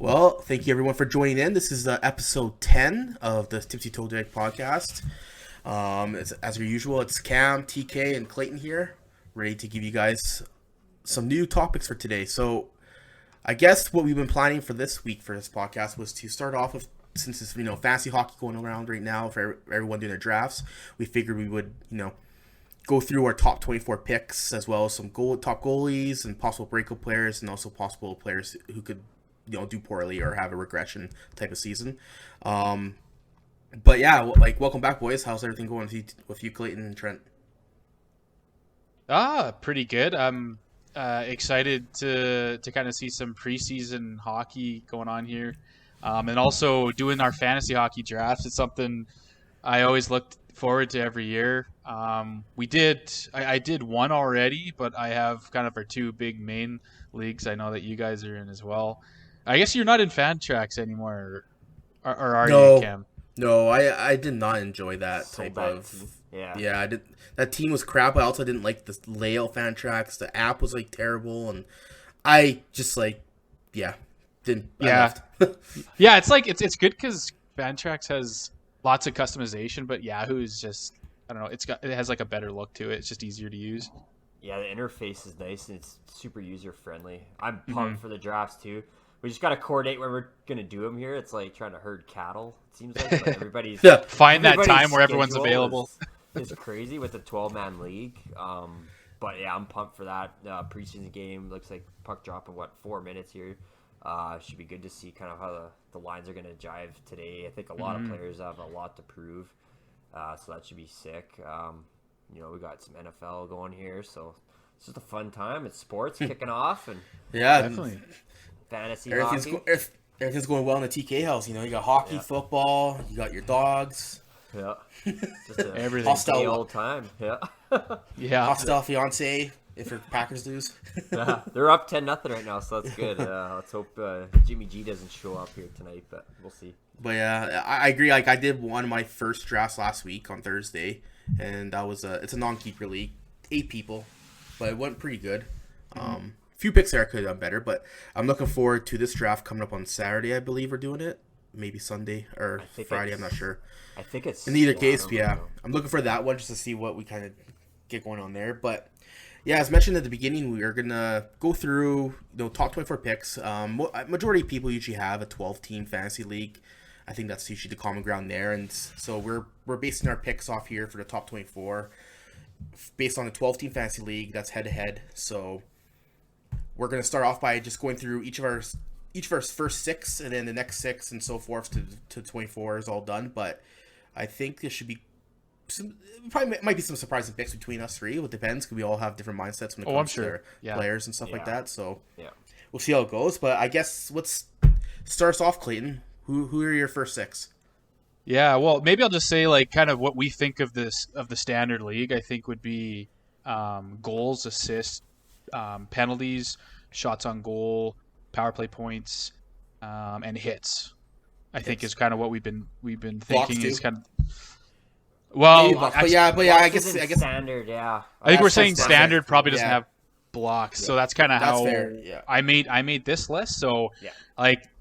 Well, thank you everyone for joining in. This is episode 10 of the Tipsy Toe Draft Podcast. As usual, it's Cam, TK, and Clayton here, ready to give you guys some new topics for today. So, I guess what we've been planning for this week for this podcast was to start off with, since it's fantasy hockey going around right now for everyone doing their drafts, we figured we would go through our top 24 picks as well as some top goalies and possible breakout players and also possible players who could do poorly or have a regression type of season. But yeah, welcome back, boys. How's everything going with you, Clayton and Trent? Pretty good. I'm excited to kind of see some preseason hockey going on here, and also doing our fantasy hockey drafts. It's something I always looked forward to every year. I did one already, but I have kind of our two big main leagues. I know that you guys are in as well. I guess you're not in fan tracks anymore, or are you, Cam? No, I did not enjoy that type of. Yeah, I did. That team was crap. I also didn't like the layout fan tracks. The app was terrible, and I just didn't. Yeah, yeah. It's good because fan tracks has lots of customization, but Yahoo's just, I don't know. It has a better look to it. It's just easier to use. Yeah, the interface is nice and it's super user friendly. I'm pumped for the drafts too. We just got to coordinate when we're going to do them here. It's like trying to herd cattle, it seems like. But everybody's find that time where everyone's available. It's crazy with the 12-man league. But yeah, I'm pumped for that. Preseason game looks like puck drop in 4 minutes here. Should be good to see kind of how the lines are going to jive today. I think a lot of players have a lot to prove. So that should be sick. We got some NFL going here. So it's just a fun time. It's sports kicking off. And yeah, definitely. Fantasy everything's going well in the TK house. You got hockey, football, you got your dogs. Yeah, just everything. Hostile all time. Yeah, yeah. Hostile fiance if your Packers lose. Yeah, they're up 10-0 right now, so that's good. Let's hope Jimmy G doesn't show up here tonight, but we'll see. But yeah, I agree. I did one of my first drafts last week on Thursday, and that was it's a non-keeper league, 8 people, but it went pretty good. Few picks there I could have done better, but I'm looking forward to this draft coming up on Saturday. I believe we're doing it, maybe Sunday or Friday. I'm not sure. I think it's in either case. Yeah, I'm looking for that one just to see what we kind of get going on there. But yeah, as mentioned at the beginning, we are gonna go through top 24 picks. Majority of people usually have a 12-team fantasy league. I think that's usually the common ground there, and so we're basing our picks off here for the top 24 based on the 12-team fantasy league. That's head to head. So we're going to start off by just going through each of our first 6, and then the next 6 and so forth to 24 is all done. But I think there should be might be some surprising picks between us three. It depends because we all have different mindsets when it comes to their players and stuff like that. So we'll see how it goes. But I guess let's start us off, Clayton. Who are your first 6? Yeah, well, maybe I'll just say kind of what we think of the standard league. I think would be goals, assists, penalties, shots on goal, power play points, and hits. I think is kind of what we've been thinking is kind of. Well, I guess standard. Yeah, I think we're saying standard probably doesn't have blocks, so that's kind of how fair. Yeah. I made this list. So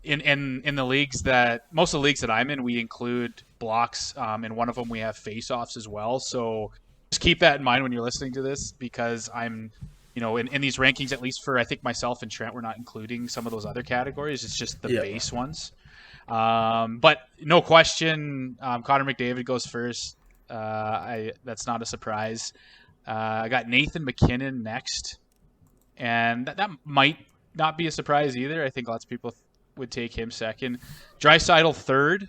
in the leagues most of the leagues that I'm in, we include blocks. In one of them, we have face-offs as well. So just keep that in mind when you're listening to this, because I'm. In these rankings, at least for I think myself and Trent, we're not including some of those other categories. It's just the base ones. But no question, Connor McDavid goes first. That's not a surprise. I got Nathan McKinnon next, and that might not be a surprise either. I think lots of people would take him second. Draisaitl third.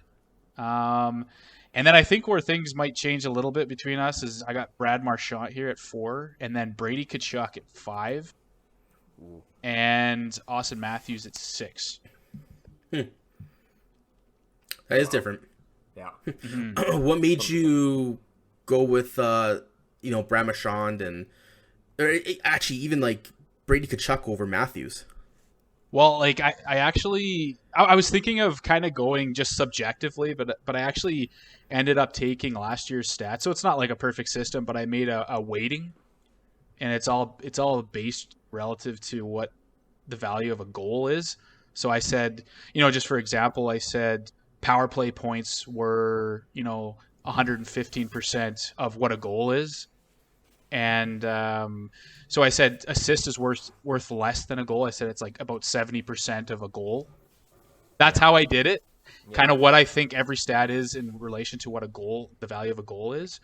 And then I think where things might change a little bit between us is I got Brad Marchand here at 4, and then Brady Kachuk at 5, and Austin Matthews at 6. That is different. Yeah. What made you go with Brad Marchand and actually even Brady Kachuk over Matthews? Well, I was thinking of kind of going just subjectively, but I actually ended up taking last year's stats. So it's not like a perfect system, but I made a weighting, and it's all based relative to what the value of a goal is. So I said, just for example, I said power play points were, 115% of what a goal is. And so I said assist is worth less than a goal. I said it's like about 70% of a goal. That's how I did it. Yeah. Kind of what I think every stat is in relation to what the value of a goal is.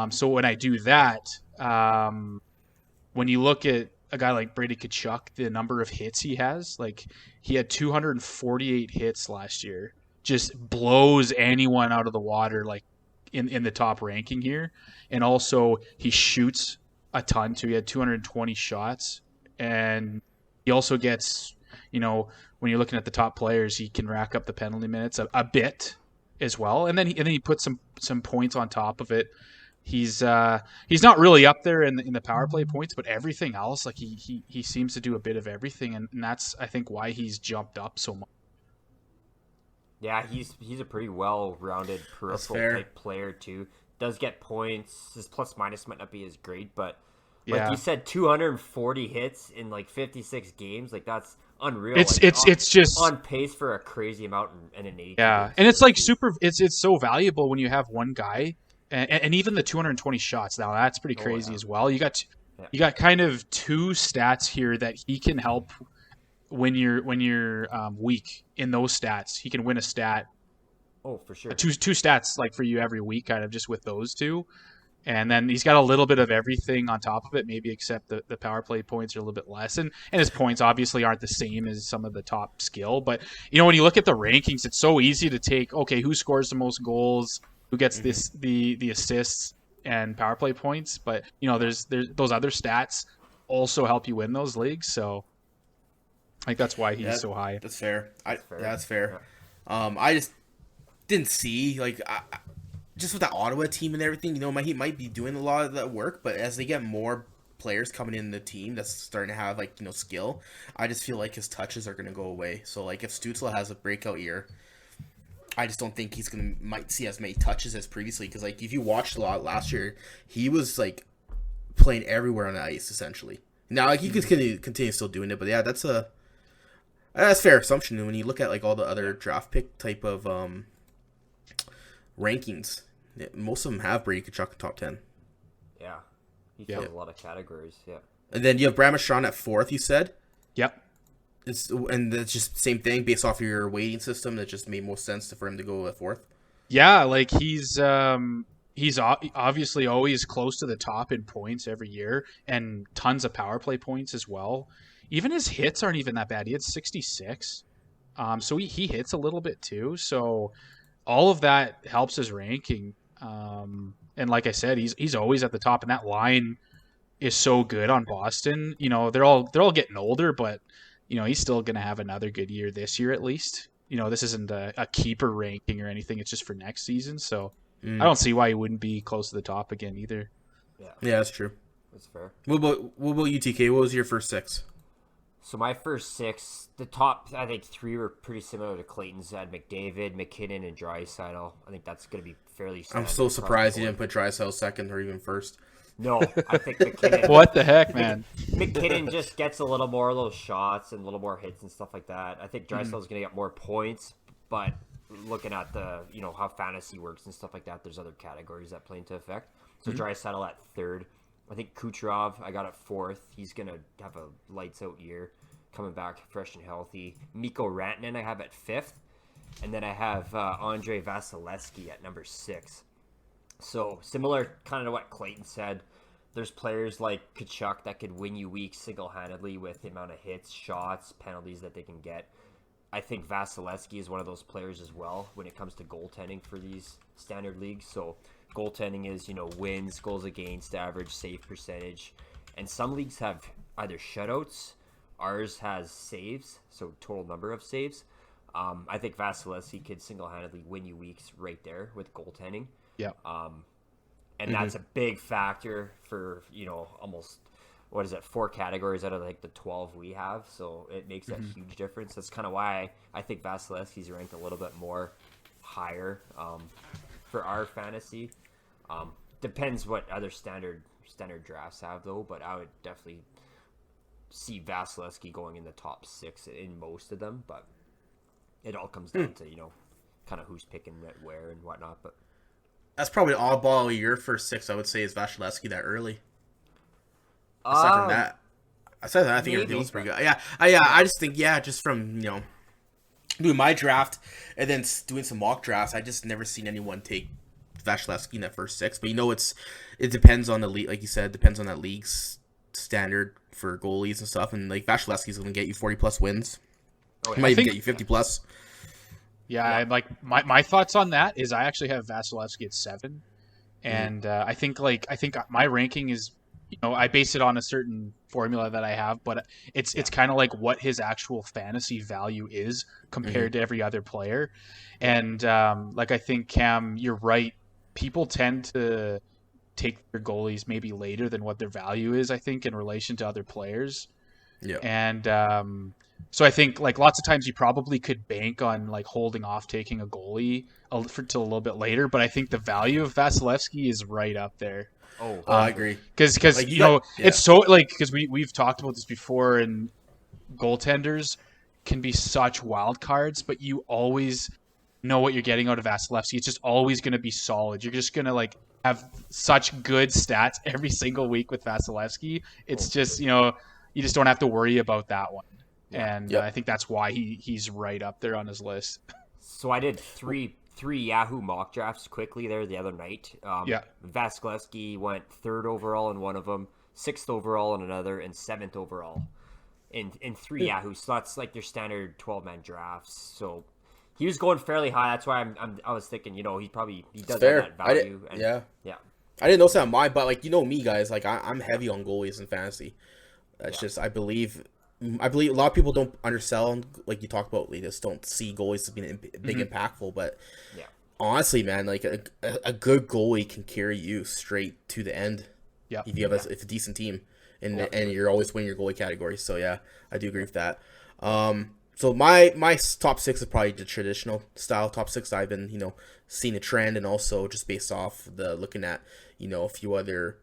So when I do that, when you look at a guy like Brady Kachuk, the number of hits he has, like he had 248 hits last year, just blows anyone out of the water, like in the top ranking here. And also he shoots a ton too. He had 220 shots, and he also gets, when you're looking at the top players, he can rack up the penalty minutes a bit as well. And then he puts some points on top of it. He's not really up there in the power play points, but everything else, like he seems to do a bit of everything, and that's I think why he's jumped up so much. Yeah, he's a pretty well-rounded peripheral type player too. Does get points. His plus minus might not be as great, but like you said, 240 hits in like 56 games, like that's unreal. It's just on pace for a crazy amount in an 80. Yeah, and it's like super. It's so valuable when you have one guy. And even the 220 shots, now that's pretty crazy as well. You got kind of two stats here that he can help when you're weak in those stats. He can win a stat. Oh, for sure. Two stats like for you every week, kind of just with those two. And then he's got a little bit of everything on top of it, maybe except the power play points are a little bit less. And his points obviously aren't the same as some of the top skill. But, when you look at the rankings, it's so easy to take, okay, who scores the most goals, who gets the assists and power play points. But, there's those other stats also help you win those leagues. So, like, that's why he's so high. That's fair. That's fair. Yeah. I just didn't see, like, just with the Ottawa team and everything, he might be doing a lot of that work, but as they get more players coming in the team that's starting to have, like, skill, I just feel like his touches are going to go away. So, like, if Stützle has a breakout year, I just don't think might see as many touches as previously, because, like, if you watched a lot last year, he was, like, playing everywhere on the ice, essentially. Now, like, he could continue still doing it, but yeah, that's a fair assumption when you look at, like, all the other draft pick type of rankings. Most of them have Brady Kachuk top 10. Yeah. He fills a lot of categories, yeah. And then you have Brad Marchand at 4th, you said? Yep. And it's just the same thing based off of your weighting system. That just made more sense for him to go at 4th. Yeah, like he's obviously always close to the top in points every year, and tons of power play points as well. Even his hits aren't even that bad. He had 66, so he hits a little bit too. So all of that helps his ranking. And like I said, he's always at the top, and that line is so good on Boston. They're all getting older, but he's still going to have another good year this year at least. This isn't a keeper ranking or anything. It's just for next season. So I don't see why he wouldn't be close to the top again either. Yeah, that's true. That's fair. What about you, TK? What was your first 6? So my first 6, the top, I think 3 were pretty similar to Clayton's. I had McDavid, McKinnon, and Draisaitl. I think that's going to be fairly standard. I'm so surprised you didn't put Draisaitl second or even first. No, I think McKinnon... What the heck, man? McKinnon just gets a little more of those shots and a little more hits and stuff like that. I think Draisaitl's going to get more points, but looking at the, how fantasy works and stuff like that, there's other categories that play into effect. So Draisaitl at 3rd. I think Kucherov, I got at 4th. He's going to have a lights-out year, coming back fresh and healthy. Mikko Rantanen I have at 5th. And then I have Andrei Vasilevskiy at number 6. So similar kind of to what Clayton said, there's players like Kachuk that could win you weeks single-handedly with the amount of hits, shots, penalties that they can get. I think Vasilevskiy is one of those players as well when it comes to goaltending for these standard leagues. So goaltending is, wins, goals against, average, save percentage. And some leagues have either shutouts. Ours has saves, so total number of saves. I think Vasilevskiy could single-handedly win you weeks right there with goaltending. Yeah. And that's a big factor for, almost, 4 categories out of like the 12 we have. So it makes a huge difference. That's kind of why I think Vasilevskiy's ranked a little bit more higher for our fantasy. Depends what other standard drafts have though, but I would definitely see Vasilevskiy going in the top 6 in most of them, but it all comes down to, kind of who's picking where and whatnot. But that's probably oddball of your first 6, I would say, is Vasilevskiy that early. Aside from that, I think everything was pretty good. Yeah, I just think, just from, doing my draft and then doing some mock drafts, I just never seen anyone take Vasilevskiy in that first 6. But it depends on the league, like you said, depends on that league's standard for goalies and stuff. And like Vasilevskiy's going to get you 40+ wins. He might even get you 50+. Yeah, like my thoughts on that is I actually have Vasilevskiy at 7, and I think my ranking is, I base it on a certain formula that I have, but it's kind of like what his actual fantasy value is compared to every other player, and I think Cam, you're right. People tend to take their goalies maybe later than what their value is, I think, in relation to other players. Yeah, and so I think lots of times you probably could bank on holding off taking a goalie till a little bit later, but I think the value of Vasilevskiy is right up there. Oh, I agree. Because it's so because we've talked about this before, and goaltenders can be such wild cards, but you always know what you're getting out of Vasilevskiy. It's just always going to be solid. You're just going to have such good stats every single week with Vasilevskiy. It's just you just don't have to worry about that one. And I think that's why he's right up there on his list. So I did three Yahoo mock drafts quickly there the other night. Vasilevskiy went 3rd overall in one of them, 6th overall in another, and 7th overall in 3 Yahoo. So that's your standard 12-man drafts. So he was going fairly high. That's why I was thinking, he does have that value. I didn't know that on mine, but me guys, I'm heavy on goalies in fantasy. That's just I believe a lot of people don't undersell, like you talked about, they just don't see goalies as being big impactful. But honestly, man, a good goalie can carry you straight to the end. Yeah, if you have a decent team, and you're always winning your goalie category. So yeah, I do agree with that. So my top 6 is probably the traditional style top 6. I've been seeing a trend, and also just based off the looking at a few other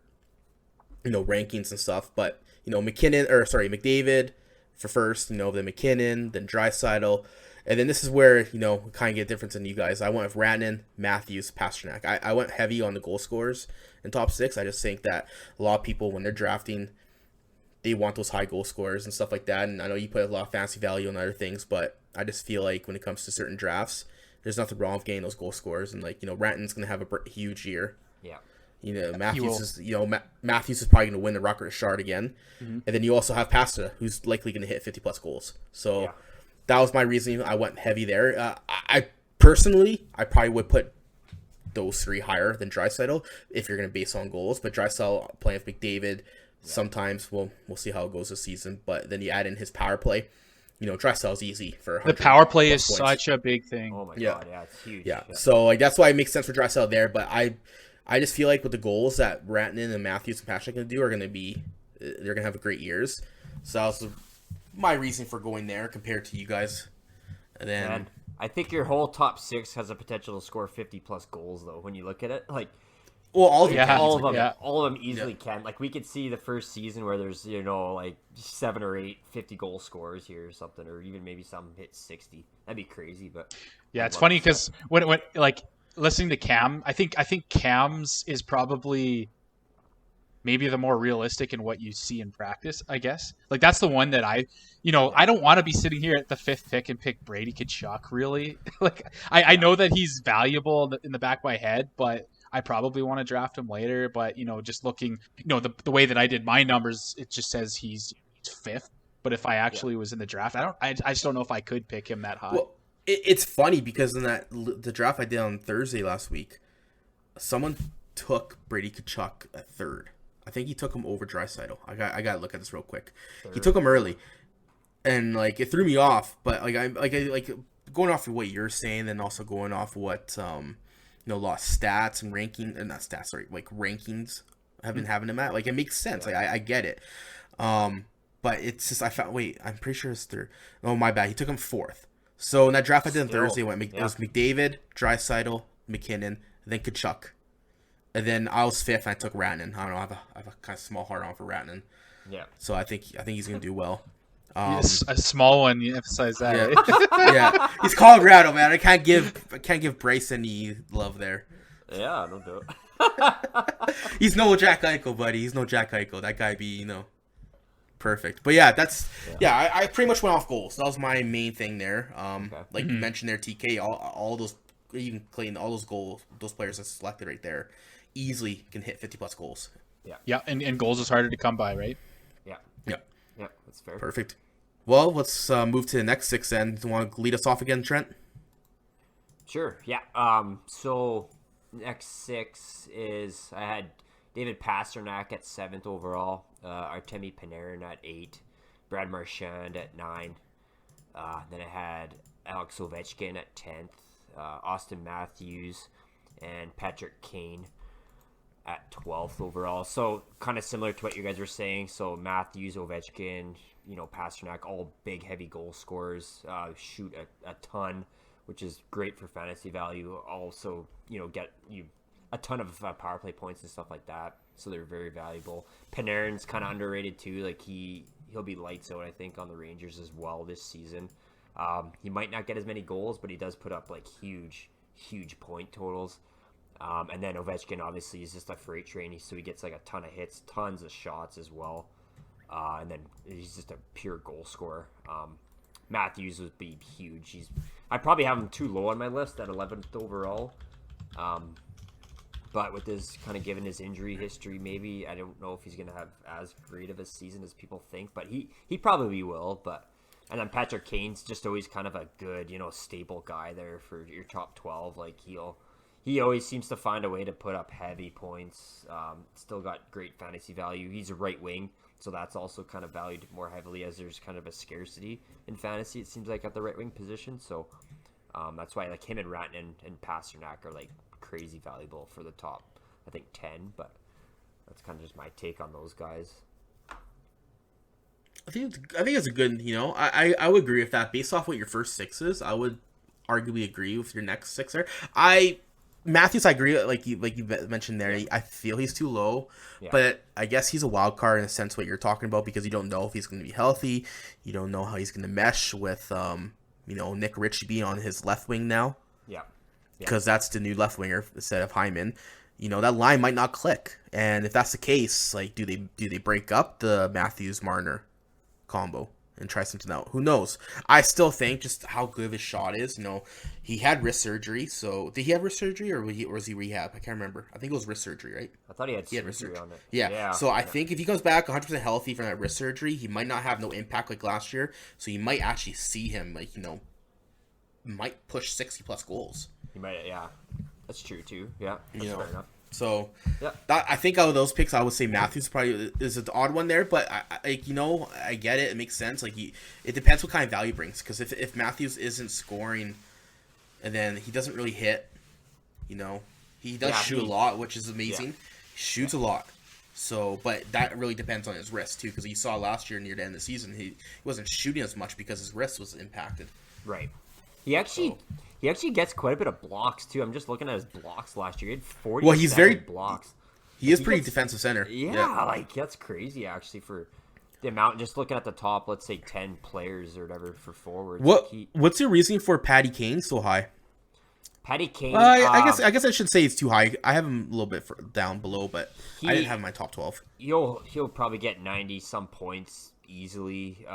rankings and stuff. But McDavid for first, then McKinnon, then Draisaitl, and then this is where kind of get a difference in you guys. I went with Rantanen, Matthews, Pastrnak. I went heavy on the goal scorers in top 6. I just think that a lot of people, when they're drafting, they want those high goal scorers and stuff like that. And I know you put a lot of fancy value on other things, but I just feel like when it comes to certain drafts, there's nothing wrong with getting those goal scorers. And Rantanen's gonna have a huge year. Yeah. Matthews is Matthews is probably going to win the Rocket Richard again, and then you also have Pasta, who's likely going to hit 50+ goals. So that was my reasoning. I went heavy there. I personally probably would put those 3 higher than Draisaitl if you're going to base on goals. But Draisaitl playing with McDavid, sometimes we'll see how it goes this season. But then you add in his power play. Draisaitl's easy for the power play is points. Such a big thing. Oh my god, yeah, it's huge. Yeah, so that's why it makes sense for Draisaitl there. But I just feel like with the goals that Rantanen and Matthews and Pastrnak going to do are going to be, they're going to have great years. So that was my reason for going there compared to you guys. And then I think your whole top 6 has a potential to score 50+ goals though. When you look at it, all of them easily can. We could see the first season where there's 7 or 8 50 goal scorers here or something, or even maybe some hit 60. That'd be crazy. But yeah, it's funny because when listening to Cam, I think Cam's is probably maybe the more realistic in what you see in practice, I guess. That's the one that I don't want to be sitting here at the 5th pick and pick Brady Kachuk, really. I know that he's valuable in the back of my head, but I probably want to draft him later. But, just looking, the way that I did my numbers, it just says he's 5th. But if I actually was in the draft, I just don't know if I could pick him that high. Well, it's funny because in the draft I did on Thursday last week, someone took Brady Kachuk at 3rd. I think he took him over Draisaitl. I got to look at this real quick. 3rd. He took him early, and it threw me off. But going off of what you're saying, and also going off what lost stats and ranking, and not stats, sorry, rankings have been having him at. It makes sense. I get it. But it's just I'm pretty sure it's 3rd. Oh my bad. He took him 4th. So in that draft I did on Thursday, it was McDavid, Draisaitl, McKinnon, then Kachuk. And then I was 5th, and I took Rantanen. I don't know, I have a kind of small heart on for Rantanen. Yeah. So I think he's gonna do well. A small one. You emphasize that. Yeah, Right? yeah. He's Colorado, man. I can't give Bryce any love there. Yeah, don't do it. He's no Jack Eichel, buddy. He's no Jack Eichel. That guy be perfect. But yeah, I pretty much went off goals. That was my main thing there. Like you mentioned there, TK, all those, even Clayton, all those goals, those players that selected right there, easily can hit 50+ goals. Yeah, and goals is harder to come by, right? Yeah, that's fair. Perfect. Well, let's move to the next 6 then. Do you want to lead us off again, Trent? Sure. Yeah. So next 6 is I had David Pastrnak at 7th overall, Artemi Panarin at 8, Brad Marchand at 9. Then I had Alex Ovechkin at 10th, Austin Matthews, and Patrick Kane at 12th overall. So kind of similar to what you guys were saying. So Matthews, Ovechkin, Pastrnak, all big, heavy goal scorers, shoot a ton, which is great for fantasy value. Also, get you a ton of power play points and stuff like that. So they're very valuable. Panarin's kind of underrated too. Like he'll be lights out, I think, on the Rangers as well this season. He might not get as many goals, but he does put up like huge point totals. And then Ovechkin obviously is just a freight train, so he gets like a ton of hits, tons of shots as well. And then he's just a pure goal scorer. Matthews would be huge. I probably have him too low on my list at 11th overall. But with his kind of given his injury history, maybe I don't know if he's going to have as great of a season as people think, but he probably will. And then Patrick Kane's just always kind of a good, stable guy there for your top 12. Like he always seems to find a way to put up heavy points. Still got great fantasy value. He's a right wing, so that's also kind of valued more heavily as there's kind of a scarcity in fantasy, it seems like, at the right wing position. So that's why like him and Rantanen and Pastrnak are like crazy valuable for the top, I think 10. But that's kind of just my take on those guys. I think it's a good, I would agree with that. Based off what your first 6 is, I would arguably agree with your next 6er. Matthews, I agree. Like you mentioned there, I feel he's too low, but I guess he's a wild card in a sense what you're talking about, because you don't know if he's going to be healthy. You don't know how he's going to mesh with, Nick Ritchie on his left wing now. Yeah. Because that's the new left winger instead of Hyman. That line might not click, and if that's the case, like, do they break up the Matthews Marner combo and try something out? Who knows? I still think just how good of his shot is. He had wrist surgery. So did he have wrist surgery or was he rehab? I can't remember. I think it was wrist surgery, right? I thought he had wrist surgery on it. Yeah. So I think if he comes back 100% healthy from that wrist surgery, he might not have no impact like last year. So you might actually see him might push 60+ goals. He might. Yeah, that's true too. Yeah, that's fair enough. So I think out of those picks, I would say Matthews probably is an odd one there, but I get it. It makes sense. Like it depends what kind of value he brings. Because if Matthews isn't scoring, and then he doesn't really hit, he does shoot a lot, which is amazing. He shoots a lot. So, but that really depends on his wrist too, because you saw last year near the end of the season, he wasn't shooting as much because his wrist was impacted. Right. He actually gets quite a bit of blocks too. I'm just looking at his blocks last year. He had 40 blocks. He is pretty defensive center. Yeah, like that's crazy actually for the amount. Just looking at the top, let's say 10 players or whatever for forwards. What's your reasoning for Patty Kane so high? Patty Kane. I guess I should say it's too high. I have him a little bit down below, but I didn't have him in my top 12. He'll probably get 90 some points easily.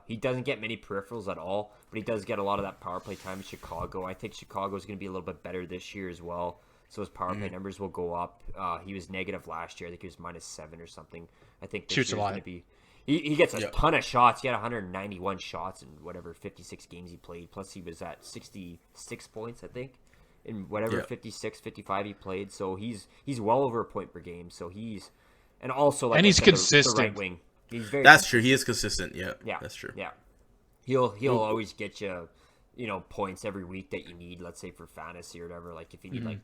He doesn't get many peripherals at all, but he does get a lot of that power play time in Chicago. I think Chicago is going to be a little bit better this year as well, so his power play numbers will go up. He was negative last year. I think he was -7 or something. I think this year's going to be. He gets a ton of shots. He had 191 shots in whatever 56 games he played. Plus he was at 66 points, I think, in whatever 56, 55 he played. So he's well over a point per game. So he's consistent. The right wing. That's true. He is consistent. Yeah, that's true. Yeah, he'll always get you, points every week that you need. Let's say for fantasy or whatever. Like if you need like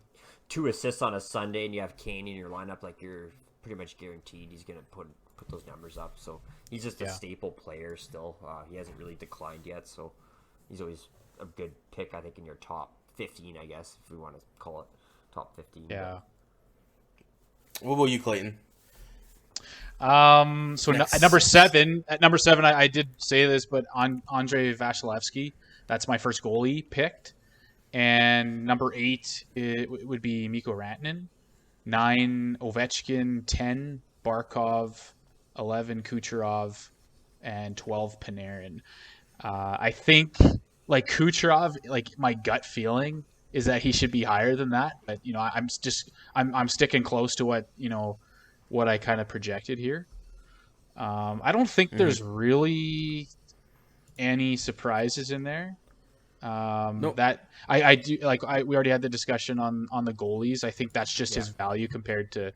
2 assists on a Sunday and you have Kane in your lineup, like you're pretty much guaranteed he's gonna put those numbers up. So he's just a staple player still. He hasn't really declined yet, so he's always a good pick, I think, in your top 15, I guess, if we want to call it top 15. Yeah. What about you, Clayton? At number seven, I did say this, but Andre Vasilevskiy, that's my first goalie picked. And number 8 would be Mikko Rantanen. 9, Ovechkin. 10, Barkov. 11, Kucherov. And 12, Panarin. I think, like, Kucherov, like, my gut feeling is that he should be higher than that. But, I'm sticking close to what I kind of projected here. I don't think there's really any surprises in there. Nope. That I do like. We already had the discussion on the goalies. I think that's just his value compared to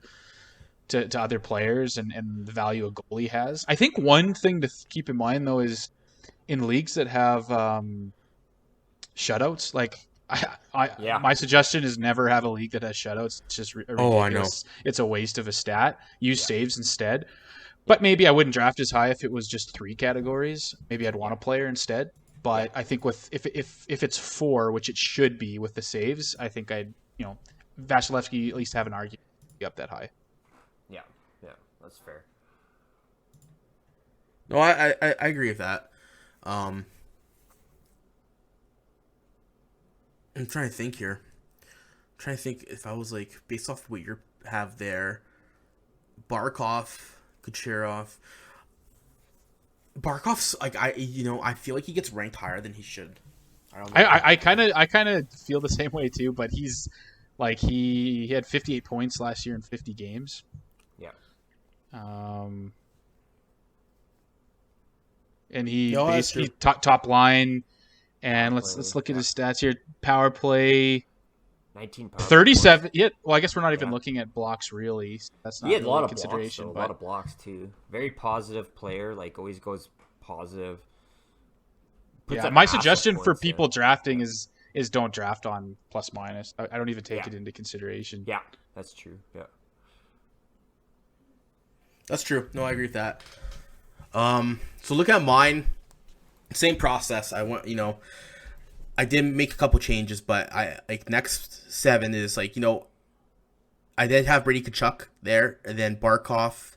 other players and the value a goalie has. I think one thing to keep in mind though is in leagues that have shutouts, like. My suggestion is never have a league that has shutouts. It's just ridiculous. Oh, I know. It's a waste of a stat. Use saves instead. But maybe I wouldn't draft as high if it was just 3 categories. Maybe I'd want a player instead. But I think if it's 4, which it should be with the saves, I think Vasilevskiy at least have an argument to be up that high. Yeah, that's fair. No, I agree with that. I'm trying to think here. I'm trying to think if I was like, based off what you have there, Barkov, Kucherov. Barkov's like I feel like he gets ranked higher than he should. I kind of feel the same way too, but he's like he had 58 points last year in 50 games. Yeah. And he top line. And let's look at his stats here. Power play, 19 power 37. Yeah, well, I guess we're not even looking at blocks really. That's not he had really a lot of consideration. Blocks, a lot of blocks too. Very positive player. Like always goes positive. My suggestion for people drafting is don't draft on plus minus. I don't even take it into consideration. Yeah, that's true. Yeah, that's true. No, I agree with that. So look at mine. Same process. I did make a couple changes, but I like next 7 is like, I did have Brady Kachuk there, and then Barkov,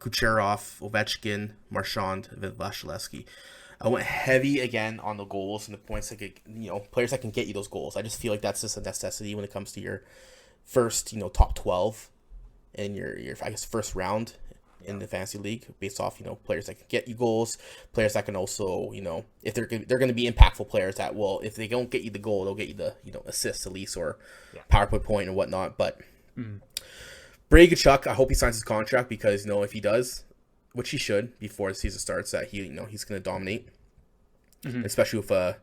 Kucherov, Ovechkin, Marchand, Vasilevskiy. I went heavy again on the goals and the points players that can get you those goals. I just feel like that's just a necessity when it comes to your first, top 12 in your I guess first round in the fantasy league, based off players that can get you goals, players that can also if they're going to be impactful players that will, if they don't get you the goal, they'll get you the assists at least, or power play point and whatnot. But Brady Kachuk, I hope he signs his contract, because if he does, which he should before the season starts, that he's going to dominate, especially with a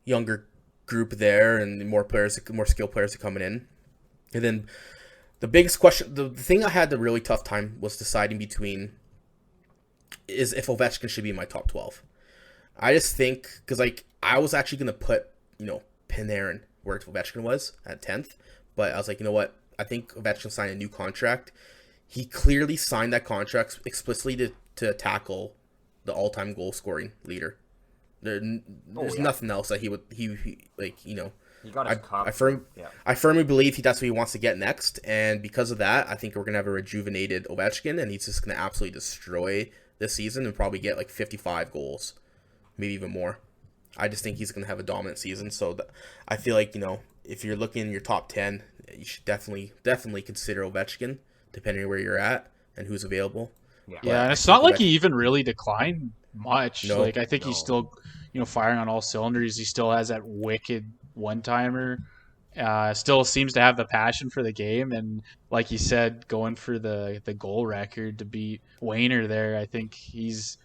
younger group there and more skilled players are coming in. And then the biggest question, the thing I had the really tough time was deciding between is if Ovechkin should be in my top 12. I just think, because I was actually going to put, Panarin where Ovechkin was at 10th, but I was like, you know what? I think Ovechkin signed a new contract. He clearly signed that contract explicitly to tackle the all-time goal scoring leader. There's nothing else that he He got his cup. I firmly believe that's what he wants to get next, and because of that, I think we're going to have a rejuvenated Ovechkin, and he's just going to absolutely destroy this season and probably get like 55 goals, maybe even more. I just think he's going to have a dominant season, so I feel like, if you're looking in your top 10, you should definitely consider Ovechkin, depending on where you're at and who's available. Yeah, and it's not like he even really declined much. No, I think he's still, firing on all cylinders. He still has that wicked one-timer. Still seems to have the passion for the game, and like you said, going for the goal record to beat Weiner there. I think he's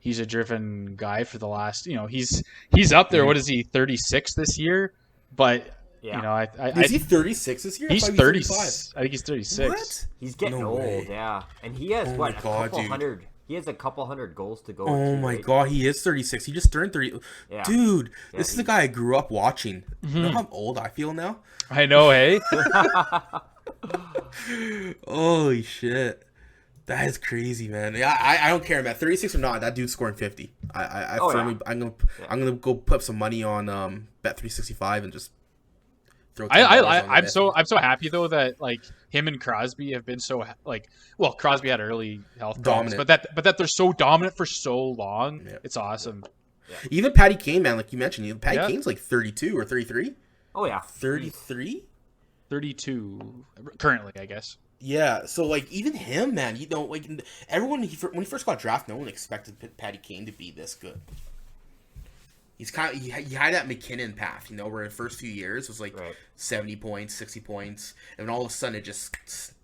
a driven guy for the last. He's up there. What is he? 36 this year, but. Yeah. Is he 36 this year? He's 35. I think he's 36. What? He's getting old, yeah. And he has a couple hundred. He has a couple hundred goals to go. Oh my god, he is 36. He just turned 30. Yeah. Dude, this is the guy I grew up watching. You know how old I feel now? I know, hey? Holy shit. That is crazy, man. Yeah, I don't care, man. 36 or not, that dude's scoring 50. I'm gonna go put some money on Bet365 and just throw $10 on I'm it. so happy though that like him and Crosby have been so like, well, Crosby had early health problems, Dominant. but that they're so dominant for so long. Yeah. It's awesome. Yeah. Even Patty Kane, man, like you mentioned, Patty Yeah. Kane's like 32 or 33. Oh yeah, 33. 32 currently, I guess. Yeah, so like even him, man, you know, like everyone when he first got drafted, no one expected Patty Kane to be this good. He's kind of he had that McKinnon path, you know, where in the first few years it was like 70 points, 60 points, and then all of a sudden it just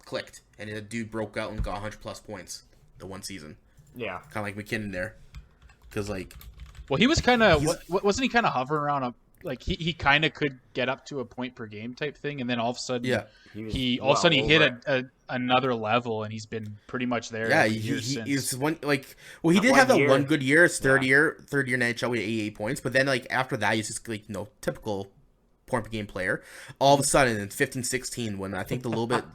clicked, and the dude broke out and got 100 plus points the one season. Yeah, kind of like McKinnon there, because like, well, he was kind of wasn't he kind of hovering around a like he kind of could get up to a point per game type thing, and then all of a sudden he hit another level, and he's been pretty much there. Yeah, he's one like he did have that one good year. His third year in NHL with 88 points, but then like after that he's just like typical point per game player. All of a sudden in 15-16, when I think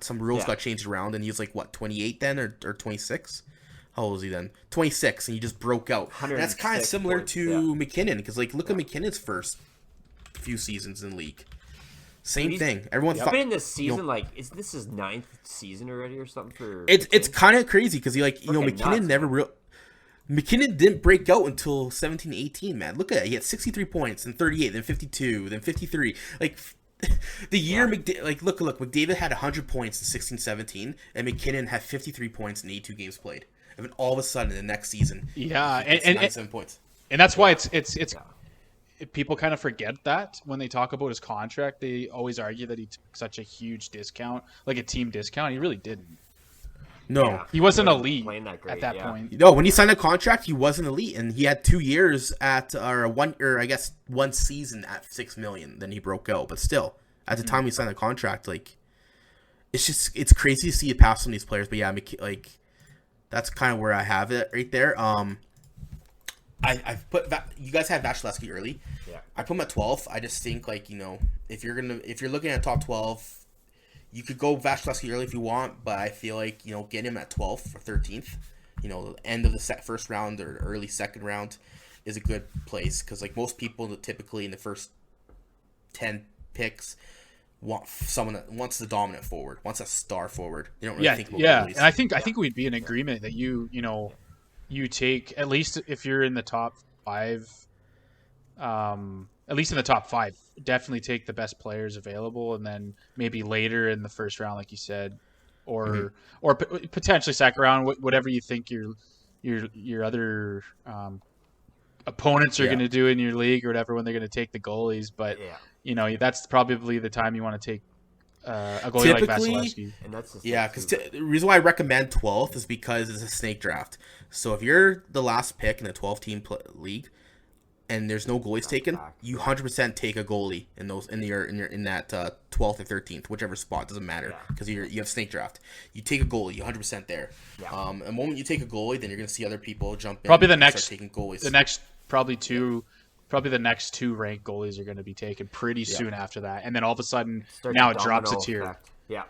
some rules got changed around, and he was like what 28 then or 26. How old was he then? 26, and he just broke out. And that's kind of similar points, to McKinnon, because like look at McKinnon's first few seasons in the league. Same thing. Everyone thought been in this season is this his 9th season already or something for? It's kind of crazy because he McKinnon McKinnon didn't break out until 17-18. Man, look at it. He had 63 points, then 38, then 52, then 53. Like the year look McDavid had 100 points in 16-17, and McKinnon had 53 points in 82 games played. And then all of a sudden, the next season, and 7 points. And that's why it's people kind of forget that when they talk about his contract. They always argue that he took such a huge discount, like a team discount. He really didn't. No, he wasn't elite at that point. No, when he signed a contract, he wasn't elite, and he had 2 years at one season at $6 million. Then he broke out, but still, at the time he signed the contract, like it's crazy to see it pass on these players. But yeah, like that's kind of where I have it right there. I've put you guys had Vasilevskiy early. Yeah, I put him at 12th. I just think if you're looking at top 12, you could go Vasilevskiy early if you want, but I feel like get him at 12th or 13th. End of the first round or early second round is a good place, because like most people typically in the first 10 picks want someone that wants the dominant forward, wants a star forward. They don't really think about goalies. And I think we'd be in agreement that you take, at least if you're in the top 5, at least in the top 5, definitely take the best players available, and then maybe later in the first round, like you said, or potentially second round, whatever you think your other opponents are going to do in your league or whatever when they're going to take the goalies. But that's probably the time you want to take a goalie like Vasilevskiy. And that's because the reason why I recommend 12th is because it's a snake draft. So if you're the last pick in a 12-team league and there's no goalies taken, you 100% take a goalie in that 12th or 13th, whichever spot, doesn't matter, because you have snake draft. You take a goalie, you 100% there. Yeah. The moment you take a goalie, then you're going to see other people jump in. Probably start taking goalies. The next the next 2 ranked goalies are going to be taken pretty soon after that, and then all of a sudden now it drops a tier. Effect. Yeah.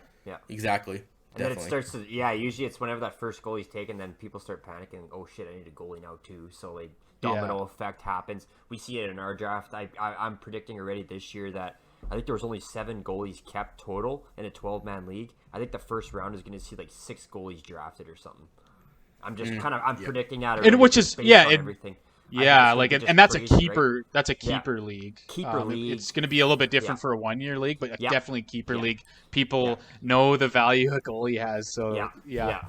Exactly. And then it starts to usually it's whenever that first goalie's taken, then people start panicking. Oh shit, I need a goalie now too. So like domino effect happens. We see it in our draft. I'm predicting already this year that I think there was only 7 goalies kept total in a 12-man league. I think the first round is going to see like 6 goalies drafted or something. I'm just predicting that, and which is everything. Yeah, like and that's crazy, a keeper. Right? That's a keeper league. League. It's going to be a little bit different for a 1-year league, but definitely keeper league. People know the value a goalie has. So yeah.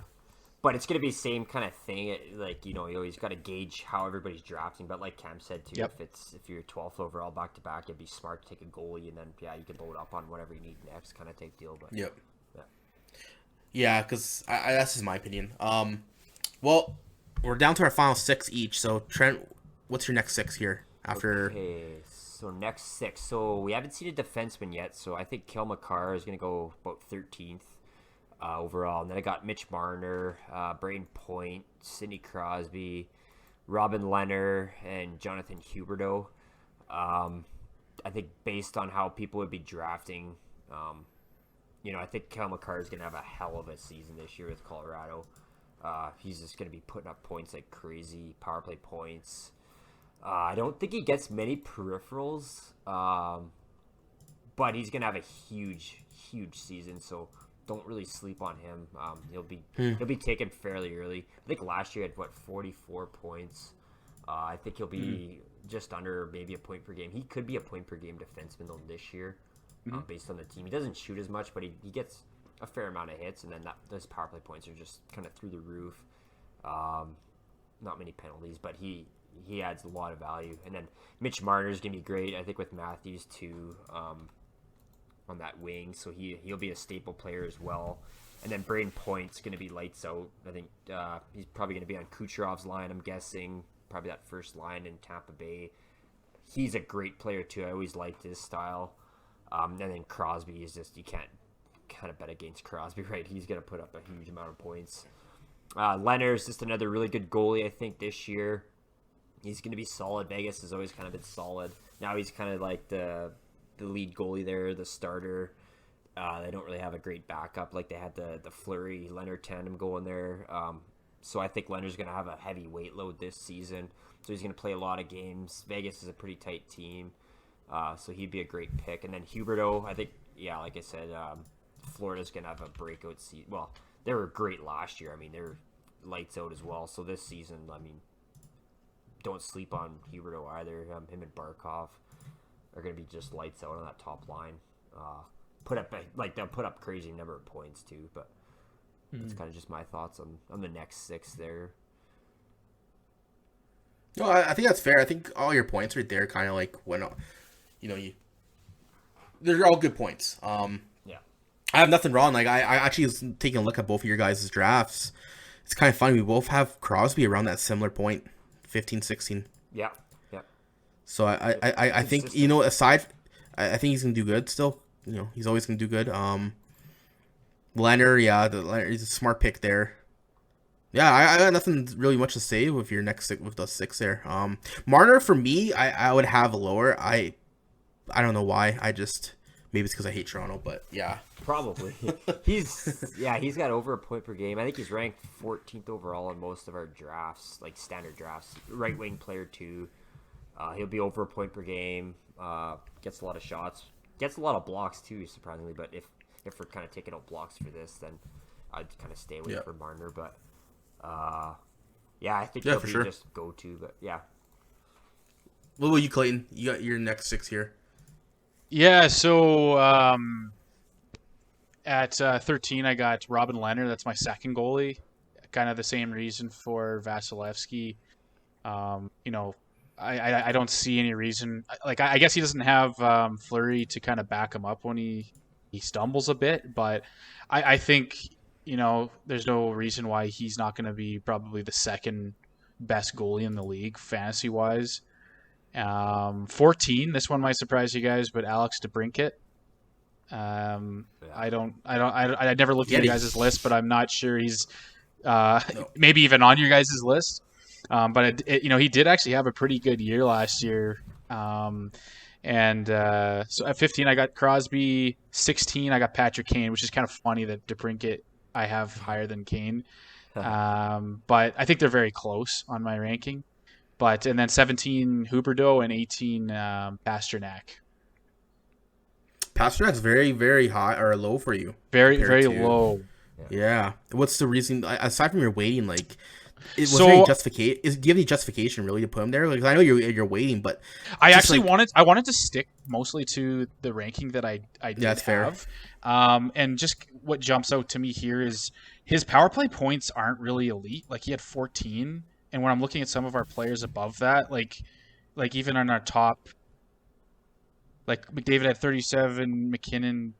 But it's going to be the same kind of thing. Like you always got to gauge how everybody's drafting. But like Cam said too, if you're 12th overall back to back, it'd be smart to take a goalie, and then you can load up on whatever you need next, kind of take deal. But because that's just my opinion. Well, we're down to our final 6 each. So Trent, what's your next 6 here after? Okay, so next 6. So we haven't seen a defenseman yet. So I think Kel McCarr is going to go about 13th overall. And then I got Mitch Marner, Braden Point, Sidney Crosby, Robin Leonard, and Jonathan Huberdeau. I think based on how people would be drafting, I think Kel McCarr is going to have a hell of a season this year with Colorado. He's just going to be putting up points like crazy, power play points. I don't think he gets many peripherals, but he's gonna have a huge season. So don't really sleep on him. He'll be taken fairly early. I think last year he had 44 points. I think he'll be just under maybe a point per game. He could be a point per game defenseman though this year, based on the team. He doesn't shoot as much, but he gets a fair amount of hits, and then those power play points are just kind of through the roof. Not many penalties, but he adds a lot of value. And then Mitch Marner is going to be great, I think, with Matthews too, on that wing, so he'll be a staple player as well. And then Braden Point's going to be lights out. I think he's probably going to be on Kucherov's line, I'm guessing, probably that first line in Tampa Bay. He's a great player too. I always liked his style. And then Crosby is just, you can't kind of bet against Crosby, right? He's going to put up a huge amount of points. Leonard's just another really good goalie, I think, this year. He's going to be solid. Vegas has always kind of been solid. Now he's kind of like the lead goalie there, the starter. They don't really have a great backup. Like they had the Fleury-Leonard tandem going there. So I think Leonard's going to have a heavy weight load this season. So he's going to play a lot of games. Vegas is a pretty tight team. So he'd be a great pick. And then Huberdeau, I think, yeah, like I said, Florida's going to have a breakout season. Well, they were great last year. I mean, they were lights out as well. So this season, I mean, don't sleep on Huberdeau either. Him and Barkov are going to be just lights out on that top line. They'll put up crazy number of points too, but that's kind of just my thoughts on the next six there. No, I think that's fair. I think all your points right there kind of like when, they're all good points. Yeah. I have nothing wrong. Like I actually was taking a look at both of your guys' drafts. It's kind of funny. We both have Crosby around that similar point, 15, 16. Yeah. So I think, aside, I think he's going to do good still. He's always going to do good. Leonard, he's a smart pick there. Yeah, I got nothing really much to say with your next with the six there. Marner, for me, I would have lower. I don't know why. Maybe it's because I hate Toronto, but yeah. Probably. He's got over a point per game. I think he's ranked 14th overall in most of our drafts, like standard drafts. Right wing player too. He'll be over a point per game. Gets a lot of shots. Gets a lot of blocks too, surprisingly. But if we're kind of taking out blocks for this, then I'd kind of stay away from Marner. But I think he'll be just go to. But yeah. What about you, Clayton? You got your next six here. Yeah. So at 13, I got Robin Leonard. That's my second goalie. Kind of the same reason for Vasilevskiy. I don't see any reason. Like I guess he doesn't have Fleury to kind of back him up when he stumbles a bit, but I think there's no reason why he's not going to be probably the second best goalie in the league fantasy wise. 14. This one might surprise you guys, but Alex DeBrincat. I never looked at you guys' list, but I'm not sure he's maybe even on your guys' list. But he did actually have a pretty good year last year. So at 15, I got Crosby. 16, I got Patrick Kane, which is kind of funny that DeBrincat I have higher than Kane. But I think they're very close on my ranking. And then 17, Huberdeau, and 18, Pasternak. Pasternak's very, very high or low for you. Very, very low. Yeah. What's the reason, aside from your waiting, like... Do you have any justification really to put him there? Like I know you're waiting, but I actually wanted to stick mostly to the ranking that I did that's have. Fair. And just what jumps out to me here is his power play points aren't really elite. Like he had 14, and when I'm looking at some of our players above that, like even on our top, like McDavid had 37, McKinnon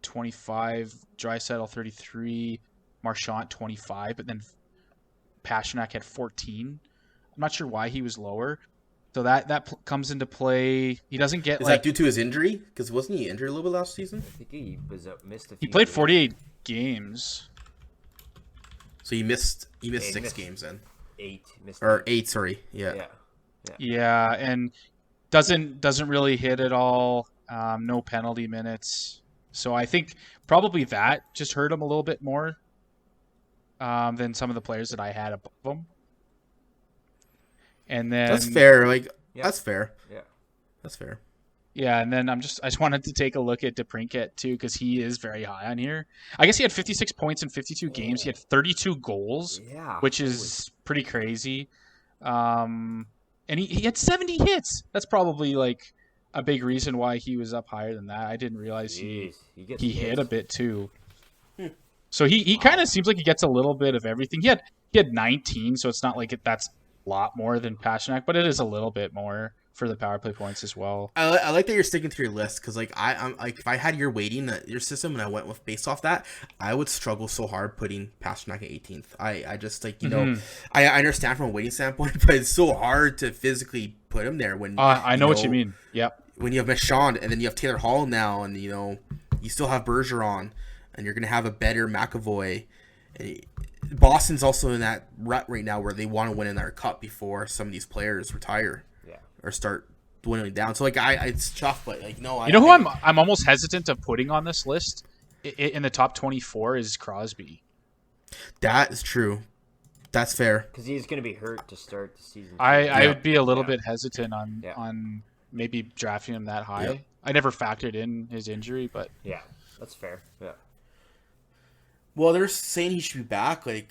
25, Draisaitl 33, Marchand 25, but then Pasternak had 14. I'm not sure why he was lower. So that comes into play. He doesn't get that due to his injury? Because wasn't he injured a little bit last season? I think he was missed a few. He played 48 games. So he missed 6 games then. 8. Or 8, sorry. Yeah. Yeah, and doesn't really hit at all. No penalty minutes. So I think probably that just hurt him a little bit more than some of the players that I had above him. And then that's fair. That's fair. Yeah, that's fair. Yeah, and then I just wanted to take a look at DeBrincat too, because he is very high on here. I guess he had 56 points in 52 games. He had 32 goals, which is pretty crazy. And he had 70 hits. That's probably like a big reason why he was up higher than that. I didn't realize he hit a bit too. So he kind of seems like he gets a little bit of everything. He had 19, so it's not like that's a lot more than Pastrnak, but it is a little bit more for the power play points as well. I like that you're sticking to your list, because like I'm like, if I had your weighting your system and I went with based off that, I would struggle so hard putting Pastrnak at 18th. I just like know I understand from a weighting standpoint, but it's so hard to physically put him there when I know what you mean. Yep. When you have Marchand and then you have Taylor Hall now, and you still have Bergeron, and you're gonna have a better McAvoy. Boston's also in that rut right now where they want to win another cup before some of these players retire. Or start dwindling down. So like it's tough, but like no. You know who I'm almost hesitant of putting on this list in the top 24 is Crosby. That is true. That's fair. Because he's going to be hurt to start the season. I would be a little bit hesitant on maybe drafting him that high. Yeah. I never factored in his injury, but yeah, that's fair. Yeah. Well, they're saying he should be back like